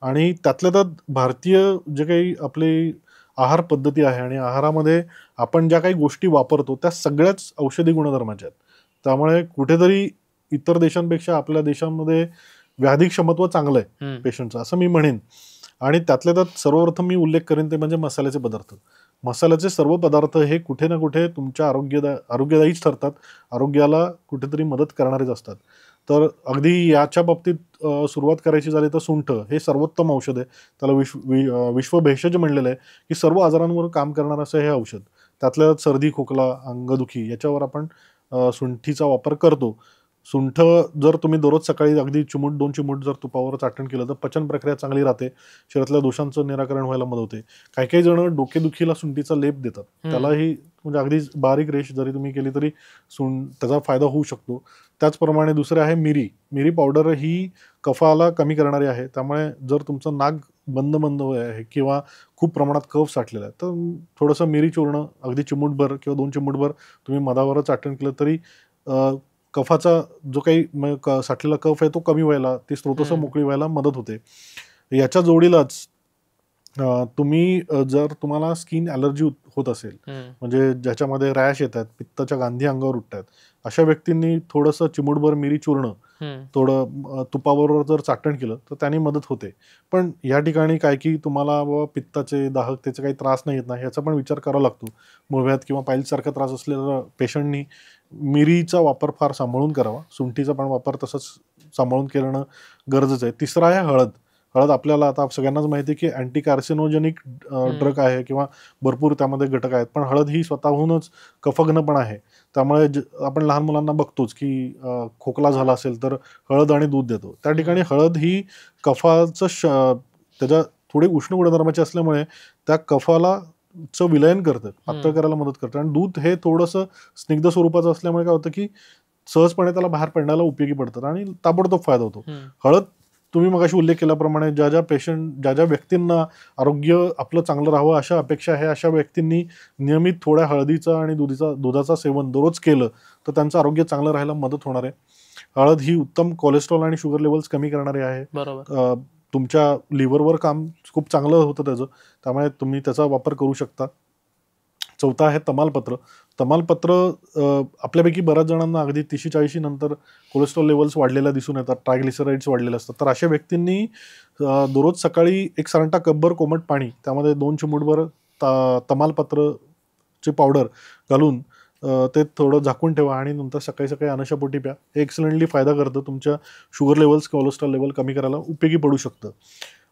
आणि त्यातल्या त्यात भारतीय जे काही आपली आहार पद्धती आहे आणि आहारामध्ये आपण ज्या काही गोष्टी वापरतो त्या सगळ्याच औषधी गुणधर्माच्या आहेत. त्यामुळे कुठेतरी इतर देशांपेक्षा आपल्या देशामध्ये व्याधी क्षमत्व चांगलं आहे पेशंटचं असं मी म्हणेन. आणि त्यातल्या त्यात सर्वप्रथम मी उल्लेख करेन ते म्हणजे मसाल्याचे पदार्थ. मसाल्याचे सर्व पदार्थ हे कुठे ना कुठे तुमच्या आरोग्यदायीच ठरतात, आरोग्याला कुठेतरी मदत करणारेच असतात. तर अगदी याच्या बाबतीत सुरुवात करायची झाली तर सुंठ हे सर्वोत्तम औषध आहे. त्याला विश्व भेषज म्हणलेलं आहे की सर्व आजारांवर काम करणारं असं हे औषध. त्यातल्या सर्दी खोकला अंगदुखी याच्यावर आपण सुंठीचा वापर करतो. सुंठ जर तुम्ही दररोज सकाळी अगदी चिमूट 2 चिमूट जर तुपावर चाटण केलं तर पचन प्रक्रिया चांगली राहते, शरीरातल्या दोषांचं निराकरण व्हायला मदत होते. काही काही जण डोकेदुखीला सुंठीचा लेप देतात, त्यालाही म्हणजे अगदी बारीक रेष जरी तुम्ही केली तरी त्याचा फायदा होऊ शकतो. त्याचप्रमाणे दुसरे आहे मिरी पावडर ही कफाला कमी करणारी आहे. त्यामुळे जर तुमचं नाक बंद आहे किंवा खूप प्रमाणात कफ साठलेला आहे तर थोडंसं मिरी चूर्ण अगदी चिमूटभर किंवा 2 चिमूटभर तुम्ही मधावर चाटण केलं तरी कफाचा जो काही साठलेला कफ आहे तो कमी व्हायला, ती स्रोतसं मोकळी व्हायला मदत होते. याच्या जोडीलाच तुम्ही जर तुम्हाला स्किन ॲलर्जी होत असेल, म्हणजे ज्याच्यामध्ये रॅश येतात, पित्ताच्या गांधी अंगावर उठतात, अशा व्यक्तींनी थोडंसं चिमूटभर मिरी चूर्ण थोडं तुपाबरोबर जर चाटण केलं तर त्याने मदत होते. पण या ठिकाणी काय की तुम्हाला पित्ताचे दाहकतेचे काही त्रास नाही येत नाही याचा पण विचार करावा लागतो. मुळव्याध किंवा पायल्ससारखा त्रास असलेल्या पेशंटनी मिरीचा वापर फार सांभाळून करावा. सुंठीचा पण वापर तसंच सांभाळून करणं गरजेचं आहे. तिसरा आहे हळद. आपल्याला आता सगळ्यांनाच माहिती आहे की अँटी कार्सिनोजेनिक ड्रग आहे किंवा भरपूर त्यामध्ये घटक आहेत, पण हळद ही स्वतःहूनच कफघ्न पण आहे. त्यामुळे आपण लहान मुलांना बघतोच की खोकला झाला असेल तर हळद आणि दूध देतो. त्या ठिकाणी हळद ही कफाचं त्याच्या थोडी उष्ण गुणधर्माची असल्यामुळे त्या कफाला विलयन करतं, पातळ करायला मदत करतं. आणि दूध हे थोडंसं स्निग्ध स्वरूपाचं असल्यामुळे काय होतं की सहजपणे त्याला बाहेर पडण्याला उपयोगी पडतात आणि ताबडतोब फायदा होतो. हळद तुम्ही मगाशी उल्लेख केल्याप्रमाणे ज्या ज्या व्यक्तींना आरोग्य आपलं चांगलं राहावं अशा अपेक्षा आहे, अशा व्यक्तींनी नियमित थोड्या हळदीचं आणि दुधाचं सेवन दररोज केलं तर त्यांचं आरोग्य चांगलं राहायला मदत होणार आहे. हळद ही उत्तम कोलेस्ट्रॉल आणि शुगर लेवल्स कमी करणारी आहे. तुमच्या लिव्हरवर काम खूप चांगलं होतं त्याचं, त्यामुळे तुम्ही त्याचा वापर करू शकता. चौथा आहे तमालपत्र. आपल्यापैकी बऱ्याच जणांना अगदी 30-40 नंतर कोलेस्ट्रॉल लेवल्स वाढलेल्या दिसून येतात, ट्रायग्लिसराइड्स वाढलेले असतात. तर अशा व्यक्तींनी दररोज सकाळी एक सारंटा कपभर कोमट पाणी, त्यामध्ये 2 चिमूटभर तमालपत्रची पावडर घालून ते थोडं झाकून ठेवा आणि नंतर सकाळी सकाळी अनशापोटी प्या. हे एक्सलंटली फायदा करतं, तुमच्या शुगर लेवल्स कोलेस्ट्रॉल लेवल कमी करायला उपयोगी पडू शकतं.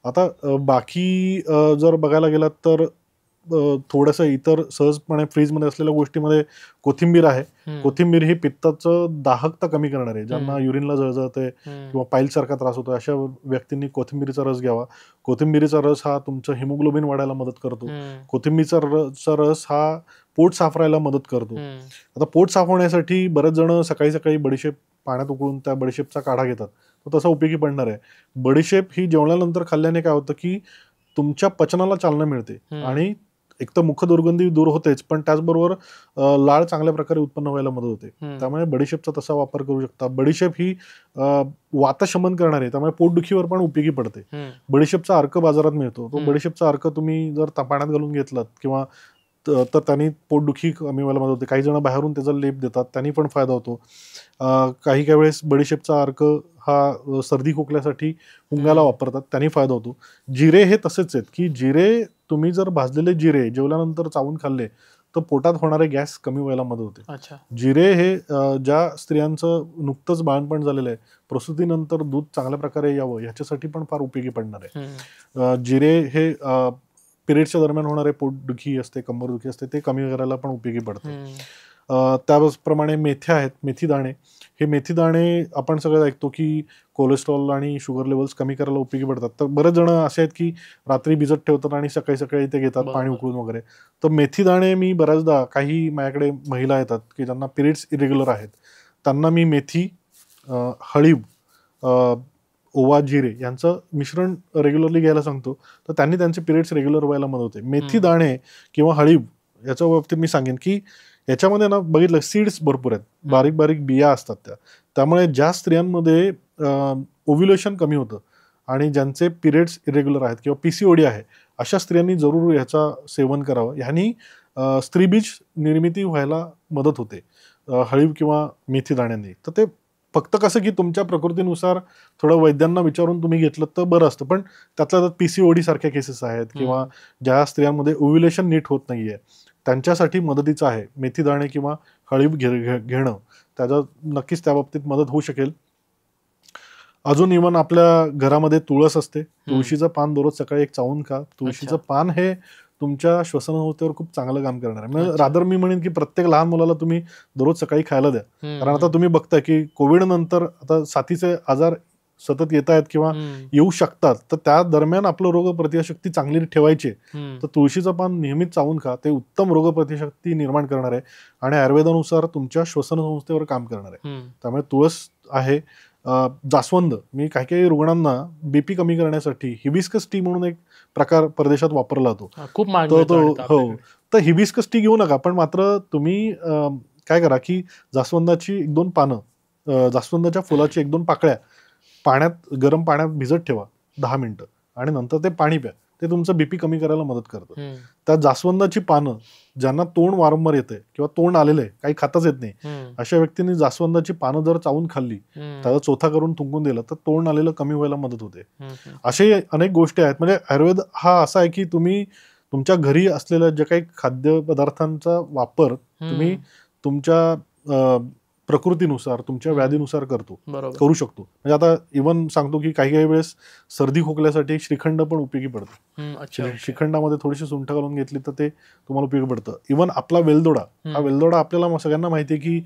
आता बाकी जर बघायला गेलात तर थोडंसं इतर सहजपणे फ्रीजमध्ये असलेल्या गोष्टीमध्ये कोथिंबीर आहे. कोथिंबीर ही पित्ताचं दाहकता कमी करणार आहे. ज्यांना युरिनला जळजळते किंवा पाईल्ससारखा त्रास होतो अशा व्यक्तींनी कोथिंबीरीचा रस घ्यावा. कोथिंबीरीचा रस हा तुमचं हिमोग्लोबिन वाढायला मदत करतो. कोथिंबीरचा रस हा पोट साफ राहायला मदत करतो. आता पोट साफ होण्यासाठी बरेच जण सकाळी सकाळी बडीशेप पाण्यात उकळून त्या बडीशेपचा काढा घेतात, तो तसा उपयोगी पडणार आहे. बडीशेप ही जेवणानंतर खाल्ल्याने काय होतं की तुमच्या पचनाला चालना मिळते आणि एक तर मुख दुर्गंधी दूर होतेच, पण त्याचबरोबर लाळ चांगल्या प्रकारे उत्पन्न व्हायला मदत होते. त्यामुळे बडीशेपचा तसा वापर करू शकता. बडीशेप ही वातशमन करणारी, त्यामुळे पोटदुखीवर पण उपयोगी पडते. बडीशेपचा अर्क बाजारात मिळतो. तो बडीशेपचा अर्क तुम्ही जर पाण्यात घालून घेतलात किंवा तर त्यांनी पोटदुखी कमी व्हायला मदत होते. काही जण बाहेरून त्याचा लेप देतात, त्यांनी पण फायदा होतो. काही वेळेस बडीशेपचा अर्क हा सर्दी खोकल्यासाठी मुंगाला वापरतात, त्यांनी फायदा होतो. जिरे हे तसेच आहेत की जिरे तुम्ही जर भाजलेले जिरे जेवल्यानंतर चावून खाल्ले तर पोटात होणारे गॅस कमी व्हायला मदत होते. जिरे हे ज्या स्त्रियांचं नुकतंच बाळंतपण झालेलं आहे, प्रसूतीनंतर दूध चांगल्या प्रकारे यावं ह्याच्यासाठी पण फार उपयोगी पडणार आहे. जिरे हे पिरियडच्या दरम्यान होणारे पोटदुखी असते, कंबरदुखी असते, ते कमी करायला पण उपयोगी पडतं. त्याचप्रमाणे मेथ्या आहेत, मेथीदाणे. हे मेथीदाणे आपण सगळं ऐकतो की कोलेस्ट्रॉल आणि शुगर लेवल्स कमी करायला उपयोगी पडतात. तर बरेच जण असे आहेत की रात्री भिजत ठेवतात आणि सकाळी सकाळी ते घेतात पाणी उकळून वगैरे. तर मेथीदाणे मी बऱ्याचदा, काही माझ्याकडे महिला येतात की ज्यांना पिरियड्स इरेग्युलर आहेत, त्यांना मी मेथी, हळीव, ओवा, जिरे यांचं मिश्रण रेग्युलरली घ्यायला सांगतो. तर त्यांनी त्यांचे पिरियड्स रेग्युलर व्हायला मदत होते. मेथीदाणे किंवा हळीव याच्या बाबतीत मी सांगेन की याच्यामध्ये ना बघितलं सीड्स भरपूर आहेत, बारीक बारीक बिया असतात त्यामुळे ज्या स्त्रियांमध्ये ओव्ह्युलेशन कमी होतं आणि ज्यांचे पिरियड्स इरेग्युलर आहेत किंवा PCOD आहे, अशा स्त्रियांनी जरूर ह्याचा सेवन करावं. ह्यानी स्त्रीबीज निर्मिती व्हायला मदत होते हळीव किंवा मेथी दाण्यांनी. तर ते फक्त कसं की तुमच्या प्रकृतीनुसार थोडं वैद्यांना विचारून तुम्ही घेतलं तर बरं असतं, पण त्यातल्या त्यात PCOD सारख्या केसेस आहेत किंवा ज्या स्त्रियांमध्ये ओव्ह्युलेशन नीट होत नाहीये त्यांच्यासाठी मदतीचं आहे मेथीदाणे किंवा हळीव घेणं. त्याचा नक्कीच त्या बाबतीत मदत होऊ शकेल. अजून इव्हन आपल्या घरामध्ये तुळस असते, तुळशीचं पान दररोज सकाळी एक चावून खा. तुळशीचं पान हे तुमच्या श्वसनसंस्थेवर खूप चांगलं काम करणार आहे. म्हणजे रादर मी म्हणेन की प्रत्येक लहान मुलाला तुम्ही दररोज सकाळी खायला द्या. कारण आता तुम्ही बघताय की कोविड नंतर आता साथीचे आजार सतत येत आहेत किंवा येऊ शकतात, तर त्या दरम्यान आपलं रोगप्रतिकारशक्ती चांगली ठेवायची तर तुळशीचं पान नेहमीच चावून खा. ते उत्तम रोगप्रतिकारशक्ती निर्माण करणार आहे आणि आयुर्वेदानुसार तुमच्या श्वसनसंस्थेवर काम करणार आहे. त्यामुळे तुळस आहे. जास्वंद, मी काही काही रुग्णांना बीपी कमी करण्यासाठी हिबिस्कस टी म्हणून एक प्रकार परदेशात वापरला जातो, खूप हो. तर हिबिस्कस टी घेऊ नका, पण मात्र तुम्ही काय करा की जास्वंदाची 1-2 पानं, जास्वंदाच्या फुलाची 1-2 पाकळ्या गरम पाण्यात भिजत ठेवा 10 मिनिटं आणि नंतर ते पाणी प्या. ते तुमचं बीपी कमी करायला मदत करतं. त्या जास्वंदाची पानं, ज्यांना तोंड वारंवार येते किंवा तोंड आलेलं आहे, काही खाताच येत नाही, अशा व्यक्तींनी जास्वंदाची पानं जर चावून खाल्ली, त्याचा चोथा करून थुंकून दिलं, तर तोंड आलेलं कमी व्हायला मदत होते. असे अनेक गोष्टी आहेत. म्हणजे आयुर्वेद हा असा आहे की तुम्ही तुमच्या घरी असलेल्या ज्या काही खाद्यपदार्थांचा वापर तुम्ही तुमच्या प्रकृतीनुसार, तुमच्या व्याधीनुसार करू शकतो. म्हणजे आता इव्हन सांगतो की काही काही वेळेस सर्दी खोकल्यासाठी श्रीखंड पण उपयोगी पडतं. श्रीखंडामध्ये थोडीशी सुंठ घालून घेतली तर ते तुम्हाला उपयोगी पडतं. इव्हन आपला वेलदोडा, हा वेलदोडा आपल्याला सगळ्यांना माहिती आहे की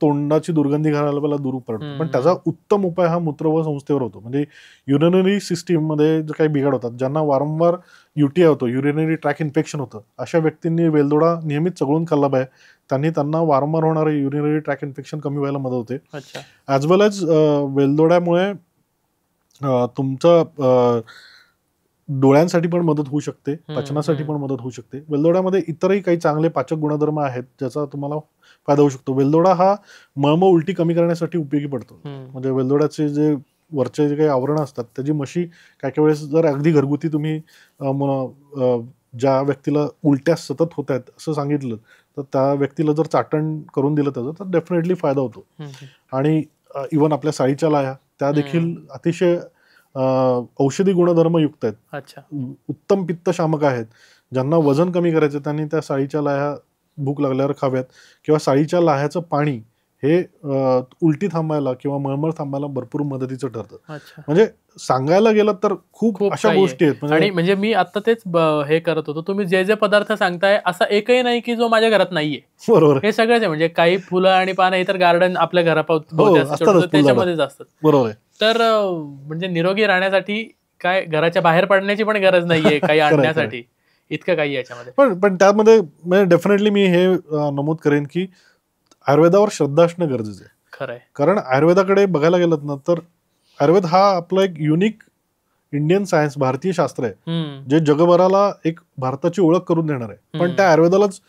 तोंडाची दुर्गंधी घालायला दूर पडतो, पण त्याचा उत्तम उपाय हा मूत्र व संस्थेवर होतो. म्हणजे युरिनरी सिस्टीम मध्ये जे काही बिघाड होतात, ज्यांना वारंवार UTI होतो, युरिनरी ट्रॅक इन्फेक्शन होतं, अशा व्यक्तींनी वेलदोडा नियमित चघळून खाल्ला पाहिजे. त्यांना वारंवार होणारे युरिनरी ट्रॅक इन्फेक्शन कमी व्हायला मदत होते. ॲज वेल एज वेलदोड्यामुळे तुमचं डोळ्यांसाठी पण मदत होऊ शकते, पचनासाठी पण मदत होऊ शकते. वेलदोड्यामध्ये इतरही काही चांगले पाचक गुणधर्म आहेत ज्याचा तुम्हाला फायदा होऊ शकतो. वेलदोडा हा मळमळ उलटी कमी करण्यासाठी उपयोगी पडतो. म्हणजे वेलदोड्याचे जे वरचे जे काही आवरण असतात त्याची मशी काही काही वेळेस जर अगदी घरगुती तुम्ही ज्या व्यक्तीला उलट्या सतत होत आहेत असं सांगितलं, तर त्या व्यक्तीला जर चाटण करून दिलं त्याचं, तर डेफिनेटली फायदा होतो. आणि इव्हन आपल्या साळीच्या लाह्या, त्या देखील अतिशय औषधी गुणधर्म युक्त आहेत. उत्तम पित्तशामक आहेत. ज्यांना वजन कमी करायचं त्यांनी त्या साळीच्या लाह्या भूक लागल्यावर खाव्यात, किंवा साळीच्या लाह्याचं पाणी हे उलटी थांबायला किंवा मळमळ थांबायला भरपूर मदतीचं ठरतं. म्हणजे सांगायला गेलं तर खूप अशा गोष्टी आहेत. आणि म्हणजे मी आता तेच हे करत होतो, तुम्ही जे जे पदार्थ सांगताय असा एकही नाही की जो माझ्या घरात नाहीये. बरोबर, हे सगळेच आहे. म्हणजे काही फुलं आणि पानं हे तर गार्डन आपल्या त्याच्यामध्येच असतात. बरोबर आहे. तर म्हणजे निरोगी राहण्यासाठी काय घराच्या बाहेर पडण्याची पण गरज नाहीये काही आणण्यासाठी, इतकं काही याच्यामध्ये. पण त्यामध्ये डेफिनेटली मी हे नमूद करेन की आयुर्वेदावर श्रद्धा असणं गरजेचं आहे. खरंय. कारण आयुर्वेदाकडे बघायला गेलं ना, तर आयुर्वेद हा आपला एक युनिक इंडियन सायन्स, भारतीय शास्त्र आहे, जे जगभराला एक भारताची ओळख करून देणार आहे. पण त्या आयुर्वेदालाच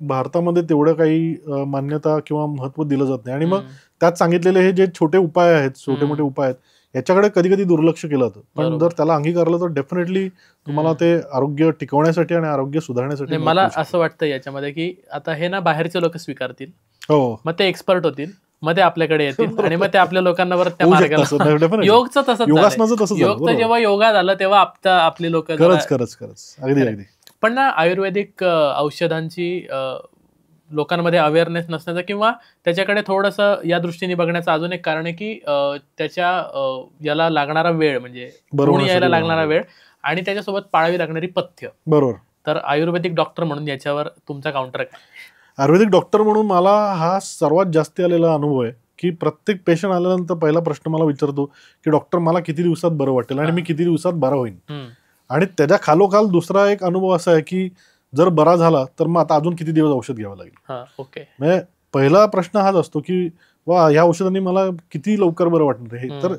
भारतामध्ये तेवढं काही मान्यता किंवा महत्व दिलं जात नाही. आणि मग त्यात सांगितलेले हे जे छोटे उपाय आहेत, छोटे मोठे उपाय आहेत, याच्याकडे कधी कधी दुर्लक्ष केलं जातं. पण जर त्याला अंगीकारलं तर डेफिनेटली तुम्हाला ते आरोग्य टिकवण्यासाठी आणि आरोग्य सुधारण्यासाठी. मला असं वाटतं याच्यामध्ये की आता हे ना बाहेरचे लोक स्वीकारतील, मग ते एक्सपर्ट होतील, मग ते आपल्याकडे येतील आणि मग ते आपल्या लोकांना परत त्या मार्गाला. योगचं तसंच, योगचं जेव्हा योगा झालं तेव्हा आपले लोक. अगदी. पण ना आयुर्वेदिक औषधांची लोकांमध्ये अवेअरनेस नसण्याचं किंवा त्याच्याकडे थोडंसं या दृष्टीने बघण्याचं अजून एक कारण आहे की त्याच्या याला लागणारा वेळ, म्हणजे गुण यायला लागणारा वेळ आणि त्याच्यासोबत पाळावी लागणारी पथ्य. बरोबर. तर आयुर्वेदिक डॉक्टर म्हणून याच्यावर तुमचा काउंटर काय? आयुर्वेदिक डॉक्टर म्हणून मला हा सर्वात जास्त आलेला अनुभव आहे की प्रत्येक पेशंट आल्यानंतर पहिला प्रश्न मला विचारतो की डॉक्टर मला किती दिवसात बरं वाटेल आणि मी किती दिवसात बरा होईन. आणि त्याच्या खालोखाल दुसरा एक अनुभव असा आहे की जर बरा झाला तर मग आता अजून किती दिवस औषध घ्यावं लागेल. म्हणजे पहिला प्रश्न हाच असतो की वा ह्या औषधांनी मला किती लवकर बरं वाटणार हे. तर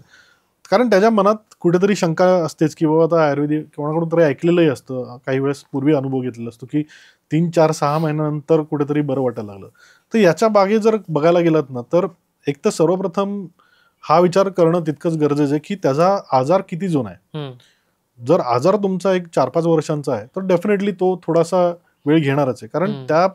कारण त्याच्या मनात कुठेतरी शंका असतेच की बाबा आता आयुर्वेदिक कोणाकडून तरी ऐकलेलंही असतं, काही वेळेस पूर्वी अनुभव घेतलेला असतो की 3, 4, 6 महिन्यानंतर कुठेतरी बरं वाटायला लागलं. तर याच्या बागे जर बघायला गेलात ना, तर एक तर सर्वप्रथम हा विचार करणं तितकंच गरजेचं आहे की त्याचा आजार किती जुना आहे. जर आजार तुमचा एक 4-5 वर्षांचा आहे तर डेफिनेटली तो थोडासा वेळ घेणारच आहे. कारण त्या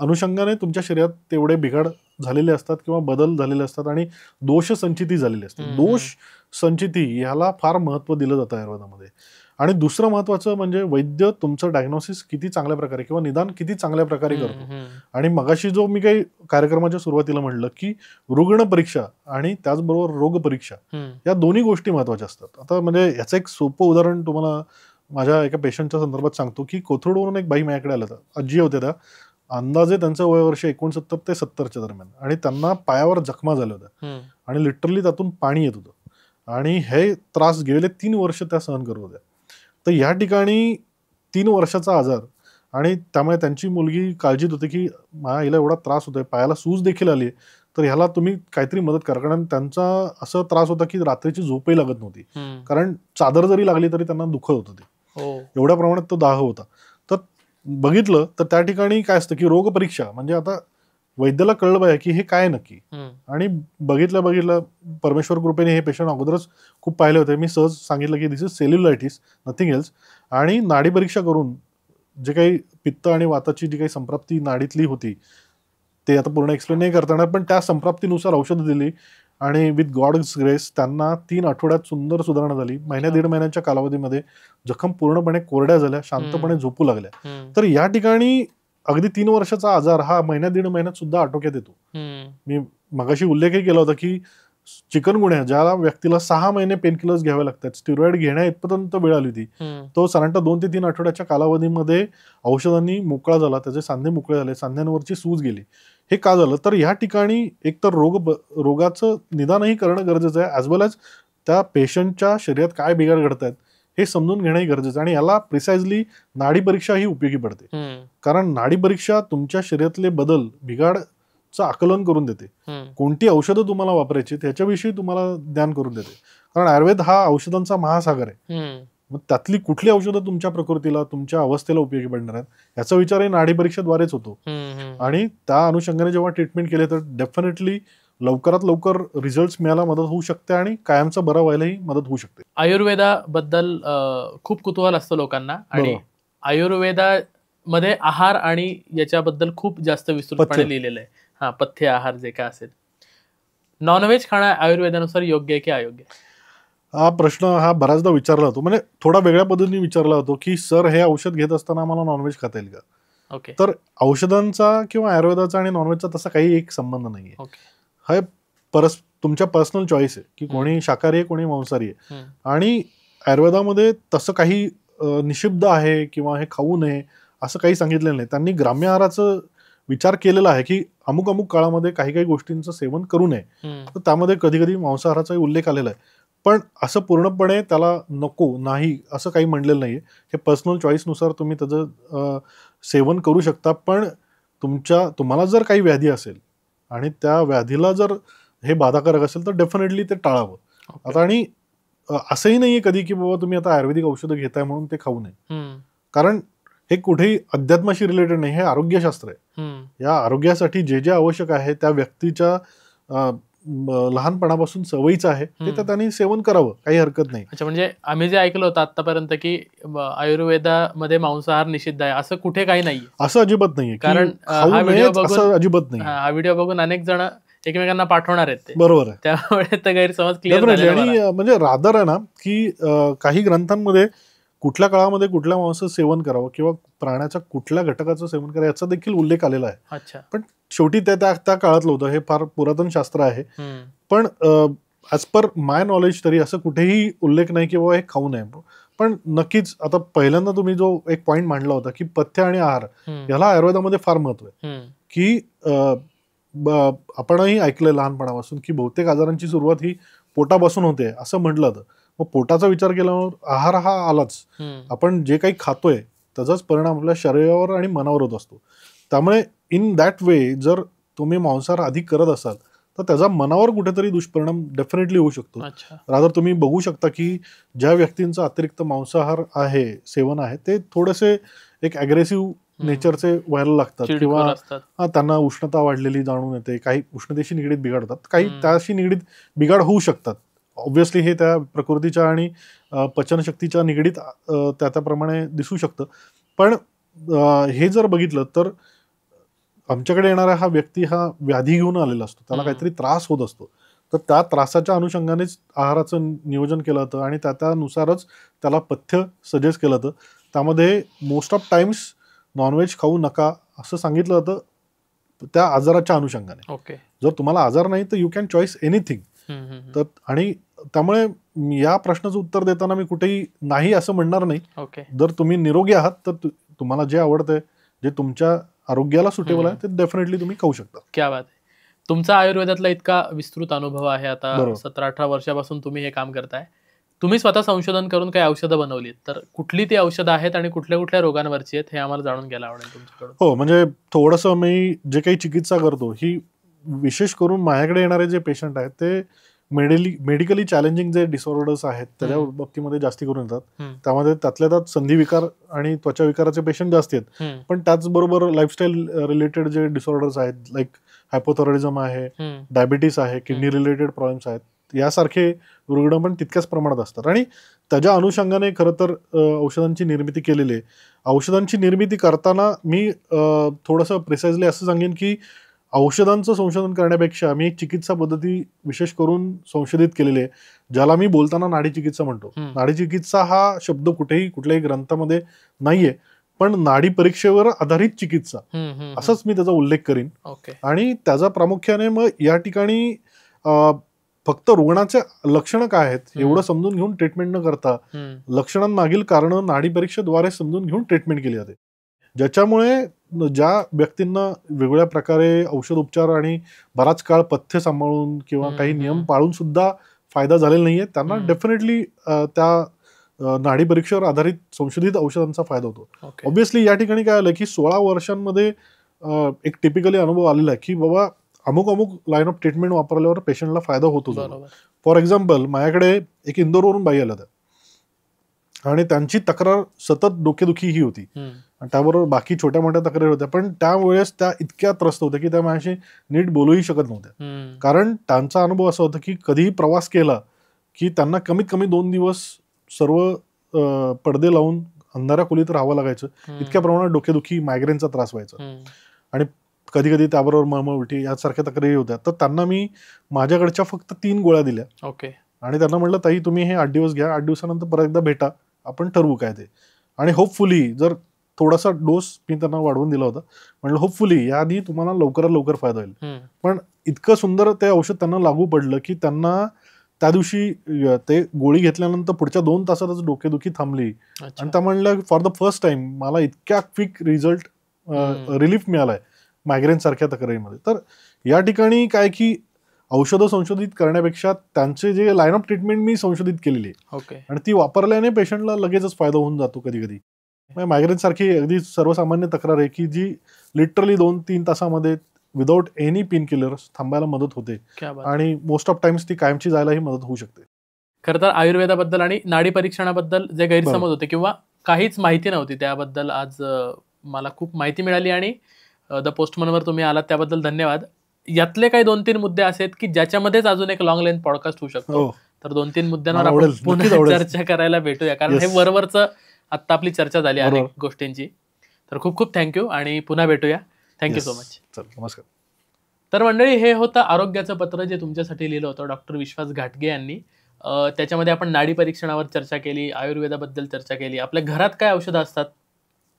अनुषंगाने तुमच्या शरीरात तेवढे बिघाड झालेले असतात किंवा बदल झालेले असतात आणि दोष संचिती झालेली असते. दोष संचिती ह्याला फार महत्व दिलं जातं आयुर्वेदामध्ये. आणि दुसरं महत्वाचं म्हणजे वैद्य तुमचं डायग्नोसिस किती चांगल्या प्रकारे किंवा निदान किती चांगल्या प्रकारे करतो. आणि मगाशी जो मी काही कार्यक्रमाच्या सुरुवातीला म्हणलं की रुग्ण परीक्षा आणि त्याचबरोबर रोग परीक्षा या दोन्ही गोष्टी महत्वाच्या असतात. आता म्हणजे याचं एक सोपं उदाहरण तुम्हाला माझ्या एका पेशंटच्या संदर्भात सांगतो की कोथरूडवरून एक बाई माझ्याकडे आल्या होत्या, आजी होत्या त्या. अंदाजे त्यांचं वय वर्ष 69 ते 70च्या दरम्यान, आणि त्यांना पायावर जखमा झाल्या होत्या आणि लिटरली त्यातून पाणी येत होतं, आणि हे त्रास गेले 3 वर्ष त्या सहन करत होत्या. तर या ठिकाणी 3 वर्षाचा आजार, आणि त्यामुळे त्यांची मुलगी काळजीत होती की हिला एवढा त्रास होतोय, पायाला सूज देखील आली, तर ह्याला तुम्ही काहीतरी मदत करा. कारण त्यांचा असं त्रास होता की रात्रीची झोपही लागत नव्हती, कारण चादर जरी लागली तरी त्यांना दुखत होतं ते, एवढ्या प्रमाणात तो दाह होता. तर बघितलं तर त्या ठिकाणी काय असतं की रोगपरीक्षा, म्हणजे आता वैद्याला कळलं पाहिजे की हे काय नक्की, आणि बघितलं परमेश्वर कृपेने हे पेशंट अगोदरच खूप पाहिले होते. मी सहज सांगितलं की दिस इज सेल्युलायटिस, नथिंग एल्स, आणि नाडी परीक्षा करून जे काही पित्त आणि वाताची जी काही संप्राप्ती नाडीतली होती ते आता पूर्ण एक्सप्लेन नाही करता येणार, पण त्या संप्राप्तीनुसार औषधं दिली, आणि विथ गॉड्स ग्रेस त्यांना 3 आठवड्यात सुंदर सुधारणा झाली. दीड महिन्याच्या कालावधीमध्ये जखम पूर्णपणे कोरड्या झाल्या, शांतपणे झोपू लागल्या. तर या ठिकाणी अगदी 3 वर्षाचा आजार हा दीड महिन्यात सुद्धा आटोक्यात येतो. मी मगाशी उल्लेखही केला होता की चिकनगुन्या ज्या व्यक्तीला 6 महिने पेनकिलर्स घ्यावे लागतात, स्टिरॉइड घेण्या इथपर्यंत वेळ आली होती, तो साधारणतः 2 ते 3 आठवड्याच्या कालावधीमध्ये औषधांनी मोकळा झाला, त्याचे सांधे मोकळे झाले, सांध्यांवरची सूज गेली. हे का झालं? तर या ठिकाणी एकतर रोगाचं निदानही करणं गरजेचं आहे, ॲज वेल ॲज त्या पेशंटच्या शरीरात काय बिघाड घडत आहेत हे समजून घेणंही गरजेचं आहे. आणि याला प्रिसाइजली नाडी परीक्षा ही उपयोगी पडते, कारण नाडी परीक्षा तुमच्या शरीरातले बदल, बिघाडचं आकलन करून देते. कोणती औषधं तुम्हाला वापरायची त्याच्याविषयी तुम्हाला ज्ञान करून देते, कारण आयुर्वेद हा औषधांचा महासागर आहे. मग त्यातली कुठली औषधं तुमच्या प्रकृतीला, तुमच्या अवस्थेला उपयोगी पडणार आहेत याचा विचारही नाडी परीक्षेद्वारेच होतो. आणि त्या अनुषंगाने जेव्हा ट्रीटमेंट केले तर डेफिनेटली लवकरात लवकर रिझल्ट मिळायला मदत होऊ शकते, आणि कायमचं बरं व्हायलाही मदत होऊ शकते. आयुर्वेदाबद्दल खूप कुतूहल असतं लोकांना, आणि आयुर्वेदामध्ये आहार आणि याच्याबद्दल खूप जास्त विस्तृतपणे लिहिलेलं आहे. पथ्य आहार जे काय असेल. नॉनव्हेज खाणं आयुर्वेदानुसार योग्य आहे की अयोग्य? हा प्रश्न बऱ्याचदा विचारला जातो, म्हणजे थोडा वेगळ्या पद्धतीने विचारला जातो की सर हे औषध घेत असताना आम्हाला नॉनव्हेज खाता येईल का? तर औषधांचा किंवा आयुर्वेदाचा आणि नॉनव्हेजचा तसा काही एक संबंध नाहीये. हा तुमच्या पर्सनल चॉईस आहे की कोणी शाकाहारी आहे, कोणी मांसाहारी आहे. आणि आयुर्वेदामध्ये तसं काही निषिद्ध आहे किंवा हे खाऊ नये असं काही सांगितलेलं नाही. त्यांनी ग्राम्य आहाराचं विचार केलेला आहे की अमुक अमुक काळामध्ये काही काही गोष्टींचं सेवन करू नये, तर त्यामध्ये कधी कधी मांसाहाराचाही उल्लेख आलेला आहे. पण असं पूर्णपणे त्याला नको नाही असं काही म्हणलेलं नाहीये. हे पर्सनल चॉईसनुसार तुम्ही त्याचं सेवन करू शकता. पण तुम्हाला जर काही व्याधी असेल आणि त्या व्याधीला जर हे बाधाकारक असेल तर डेफिनेटली ते टाळावं. आता आणि असंही नाहीये कधी की बाबा तुम्ही आता आयुर्वेदिक औषधं घेताय म्हणून ते खाऊ नये, कारण हे कुठेही अध्यात्माशी रिलेटेड नाही, हे आरोग्यशास्त्र आहे. या आरोग्यासाठी जे जे आवश्यक आहे त्या व्यक्तीच्या लहानपणापासून सवयीचं आहे ते त्यांनी सेवन करावं, काही हरकत नाही. अच्छा, म्हणजे आम्ही जे ऐकलं होतं आतापर्यंत की आयुर्वेदामध्ये मांसाहार निषिद्ध आहे असं कुठे काही नाही, असं अजिबात नाहीये. कारण अजिबात नाही. हा व्हिडिओ बघून अनेक जण एकमेकांना पाठवणार आहेत ते. बरोबर आहे. त्यामुळे गैरसमज क्लिअर झाले. आणि म्हणजे रादर आहे ना की काही ग्रंथांमध्ये कुठल्या काळामध्ये कुठल्या मांसाचं सेवन करावं किंवा प्राण्याच्या कुठल्या घटकाचं सेवन करावं याचा देखील उल्लेख आलेला आहे. अच्छा, पण शेवटी त्या काळातलं होतं, हे फार पुरातन शास्त्र आहे. पण ऍज पर माय नॉलेज तरी असं कुठेही उल्लेख नाही की बाबा हे खाऊ नये. पण नक्कीच आता पहिल्यांदा तुम्ही जो एक पॉइंट मांडला होता की पथ्य आणि आहार याला आयुर्वेदामध्ये फार महत्व आहे. की आपणही ऐकलंय लहानपणापासून की बहुतेक आजारांची सुरुवात ही पोटापासून होते असं म्हटलं जातं. मग पोटाचा विचार केल्यावर आहार हा आलाच. आपण जे काही खातोय त्याचाच परिणाम आपल्या शरीरावर आणि मनावर होत असतो. त्यामुळे इन दॅट वे जर तुम्ही मांसाहार अधिक करत असाल तर त्याचा मनावर कुठेतरी दुष्परिणाम डेफिनेटली होऊ शकतो. रादर तुम्ही बघू शकता की ज्या व्यक्तींचा अतिरिक्त मांसाहार आहे, सेवन आहे, ते थोडेसे एक अग्रेसिव्ह नेचरचे व्हायला लागतात किंवा त्यांना उष्णता वाढलेली जाणून येते, काही उष्णतेशी निगडीत बिघाड होतात, काही त्याशी निगडीत बिघाड होऊ शकतात. ऑब्व्हियसली हे त्या प्रकृतीच्या आणि पचनशक्तीच्या निगडीत त्याप्रमाणे दिसू शकतं. पण हे जर बघितलं तर आमच्याकडे येणारा हा व्यक्ती हा व्याधी घेऊन आलेला असतो, त्याला काहीतरी त्रास होत असतो. तर त्या त्रासाच्या अनुषंगानेच आहाराचं नियोजन केलं जातं आणि त्यानुसारच त्याला पथ्य सजेस्ट केलं जातं. त्यामध्ये मोस्ट ऑफ टाइम्स नॉनव्हेज खाऊ नका असं सांगितलं जातं त्या आजाराच्या अनुषंगाने. ओके, जर तुम्हाला आजार नाही तर यू कॅन चॉईस एनिथिंग. तर आणि त्यामुळे या प्रश्नाचं उत्तर देताना मी कुठेही नाही असं म्हणणार नाही. ओके. जर तुम्ही निरोगी आहात तर तुम्हाला जे आवडतंय, जे तुमच्या आरोग्याला सुटेबल आहे, ते डेफिनेटली तुम्ही खाऊ शकता. क्या बात आहे. तुमचा आयुर्वेदातला इतका विस्तृत अनुभव आहे. आता बरोबर. 17-18 वर्षापासून तुम्ही हे काम करताय. तुम्ही स्वतः संशोधन करून काही औषधं बनवलीत, तर कुठली ती औषधं आहेत आणि कुठल्या कुठल्या रोगांवरची आहेत हे आम्हाला जाणून घ्यायला आवडेल तुमच्याकडून. हो, म्हणजे थोडंसं मी जे काही चिकित्सा करतो ही विशेष करून माझ्याकडे येणारे जे पेशंट आहेत ते मेडिकली चॅलेंजिंग जे डिसऑर्डर्स आहेत त्याच्या बाबतीमध्ये जास्ती करून येतात. त्यामध्ये त्यातल्या त्यात संधी विकार आणि त्वचा विकाराचे पेशंट जास्त आहेत. पण त्याचबरोबर लाईफस्टाईल रिलेटेड जे डिसऑर्डर्स आहेत, लाईक हायपोथायरॉइडिझम आहे, डायबिटीस आहे, किडनी रिलेटेड प्रॉब्लेम्स आहेत, यासारखे रुग्ण पण तितक्याच प्रमाणात असतात. आणि त्याच्या अनुषंगाने खरं तर औषधांची निर्मिती केलेली आहे. औषधांची निर्मिती करताना मी थोडंसं प्रिसाइजली असं सांगेन की औषधांचं संशोधन करण्यापेक्षा मी एक चिकित्सा पद्धती विशेष करून संशोधित केलेली आहे, ज्याला मी बोलताना नाडी चिकित्सा म्हणतो. नाडी चिकित्सा हा शब्द कुठेही कुठल्याही ग्रंथामध्ये नाहीये, पण नाडी परीक्षेवर आधारित चिकित्सा असंच मी त्याचा उल्लेख करीन. आणि त्याचा प्रामुख्याने मग या ठिकाणी फक्त रुग्णाचे लक्षणं काय आहेत एवढं समजून घेऊन ट्रीटमेंट न करता लक्षणांमागील कारण नाडी परीक्षेद्वारे समजून घेऊन ट्रीटमेंट केली जाते, ज्याच्यामुळे ज्या व्यक्तींना वेगवेगळ्या प्रकारे औषध उपचार आणि बराच काळ पथ्य सांभाळून किंवा काही नियम पाळून सुद्धा फायदा झालेला नाहीये, त्यांना डेफिनेटली त्या नाडी परीक्षेवर आधारित संशोधित औषधांचा फायदा होतो. ऑब्व्हियसली या ठिकाणी काय आलं की 16 वर्षांमध्ये एक टिपिकली अनुभव आलेला आहे की बाबा अमुक अमुक लाईन ऑफ ट्रीटमेंट वापरल्यावर पेशंटला फायदा होतो. फॉर एक्झाम्पल, माझ्याकडे एक इंदोरवरून बाई आल्या आणि त्यांची तक्रार सतत डोकेदुखी ही होती आणि त्याबरोबर बाकी छोट्या मोठ्या तक्रारी होत्या, पण त्यावेळेस त्या इतक्या त्रस्त होत्या की त्या माझ्याशी नीट बोलूही शकत नव्हत्या. कारण त्यांचा अनुभव असा होता की कधीही प्रवास केला की त्यांना कमीत कमी 2 दिवस सर्व पडदे लावून अंधाऱ्या खोलीत राहावं लागायचं, इतक्या प्रमाणात डोकेदुखी, मायग्रेनचा त्रास व्हायचा आणि कधी कधी त्याबरोबर मळमळ, उलटी यासारख्या तक्रारी होत्या. तर त्यांना मी माझ्याकडच्या फक्त 3 गोळ्या दिल्या आणि त्यांना म्हटलं, ताई तुम्ही हे 8 दिवस घ्या, 8 दिवसानंतर परत एकदा भेटा, आपण ठरवू काय ते. आणि होपफुली जर थोडासा डोस मी त्यांना वाढवून दिला होता, म्हटलं होपफुली याआधी तुम्हाला लवकरात लवकर फायदा होईल. पण इतकं सुंदर ते औषध त्यांना लागू पडलं की त्यांना त्या दिवशी ते गोळी घेतल्यानंतर पुढच्या 2 तासातच डोकेदुखी थांबली आणि त्या म्हणलं फॉर द फर्स्ट टाइम मला इतक्या क्विक रिझल्ट रिलीफ मिळालाय मायग्रेन सारख्या तक्रारीमध्ये. तर या ठिकाणी काय की औषधं संशोधित करण्यापेक्षा त्यांचे जे लाईन ऑफ ट्रीटमेंट मी संशोधित केलेली आहे आणि ती वापरल्याने पेशंटला लगेचच फायदा होऊन जातो. कधी कधी मायग्रेन सारखी अगदी सर्वसामान्य तक्रार आहे की जी लिटरली 2-3 तासामध्ये विदाउट एनी पेन किलर्स थांबायला मदत होते आणि मोस्ट ऑफ टाइम्स ती कायमची जायलाही मदत होऊ शकते. खरं तर आयुर्वेदाबद्दल आणि नाडी परीक्षणाबद्दल जे गैरसमज होते किंवा काहीच माहिती नव्हती त्याबद्दल आज मला खूप माहिती मिळाली आणि द पोस्टमनवर तुम्ही आलात त्याबद्दल धन्यवाद. यातले काही 2-3 मुद्दे असे आहेत की ज्याच्यामध्येच अजून एक लॉंग लेंथ पॉडकास्ट होऊ शकतो. तर 2-3 मुद्द्यांवर आपण पुन्हा चर्चा करायला भेटूया, कारण हे वरवरचं आता आपली चर्चा झाली अनेक गोष्टींची. तर खूप खूप थँक्यू आणि पुन्हा भेटूया. Thank you so much. नमस्कार. तर मंडळी, हे होतं आरोग्याचं पत्र जे तुमच्यासाठी लिहिलं होतं डॉक्टर विश्वास घाटगे यांनी. त्याच्यामध्ये आपण नाडी परीक्षणावर चर्चा केली, आयुर्वेदाबद्दल चर्चा केली, आपल्या घरात काय औषधं असतात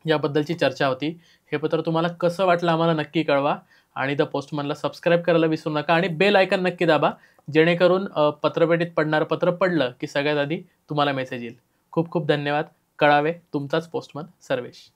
याबद्दलची चर्चा होती. हे पत्र तुम्हाला कसं वाटलं आम्हाला नक्की कळवा आणि द पोस्टमनला सबस्क्राईब करायला विसरू नका आणि बेल आयकन नक्की दाबा, जेणेकरून पत्रपेटीत पडणारं पत्र पडलं की सगळ्यात आधी तुम्हाला मेसेज येईल. खूप खूप धन्यवाद. कळावे तुमचाच पोस्टमन सर्वेश.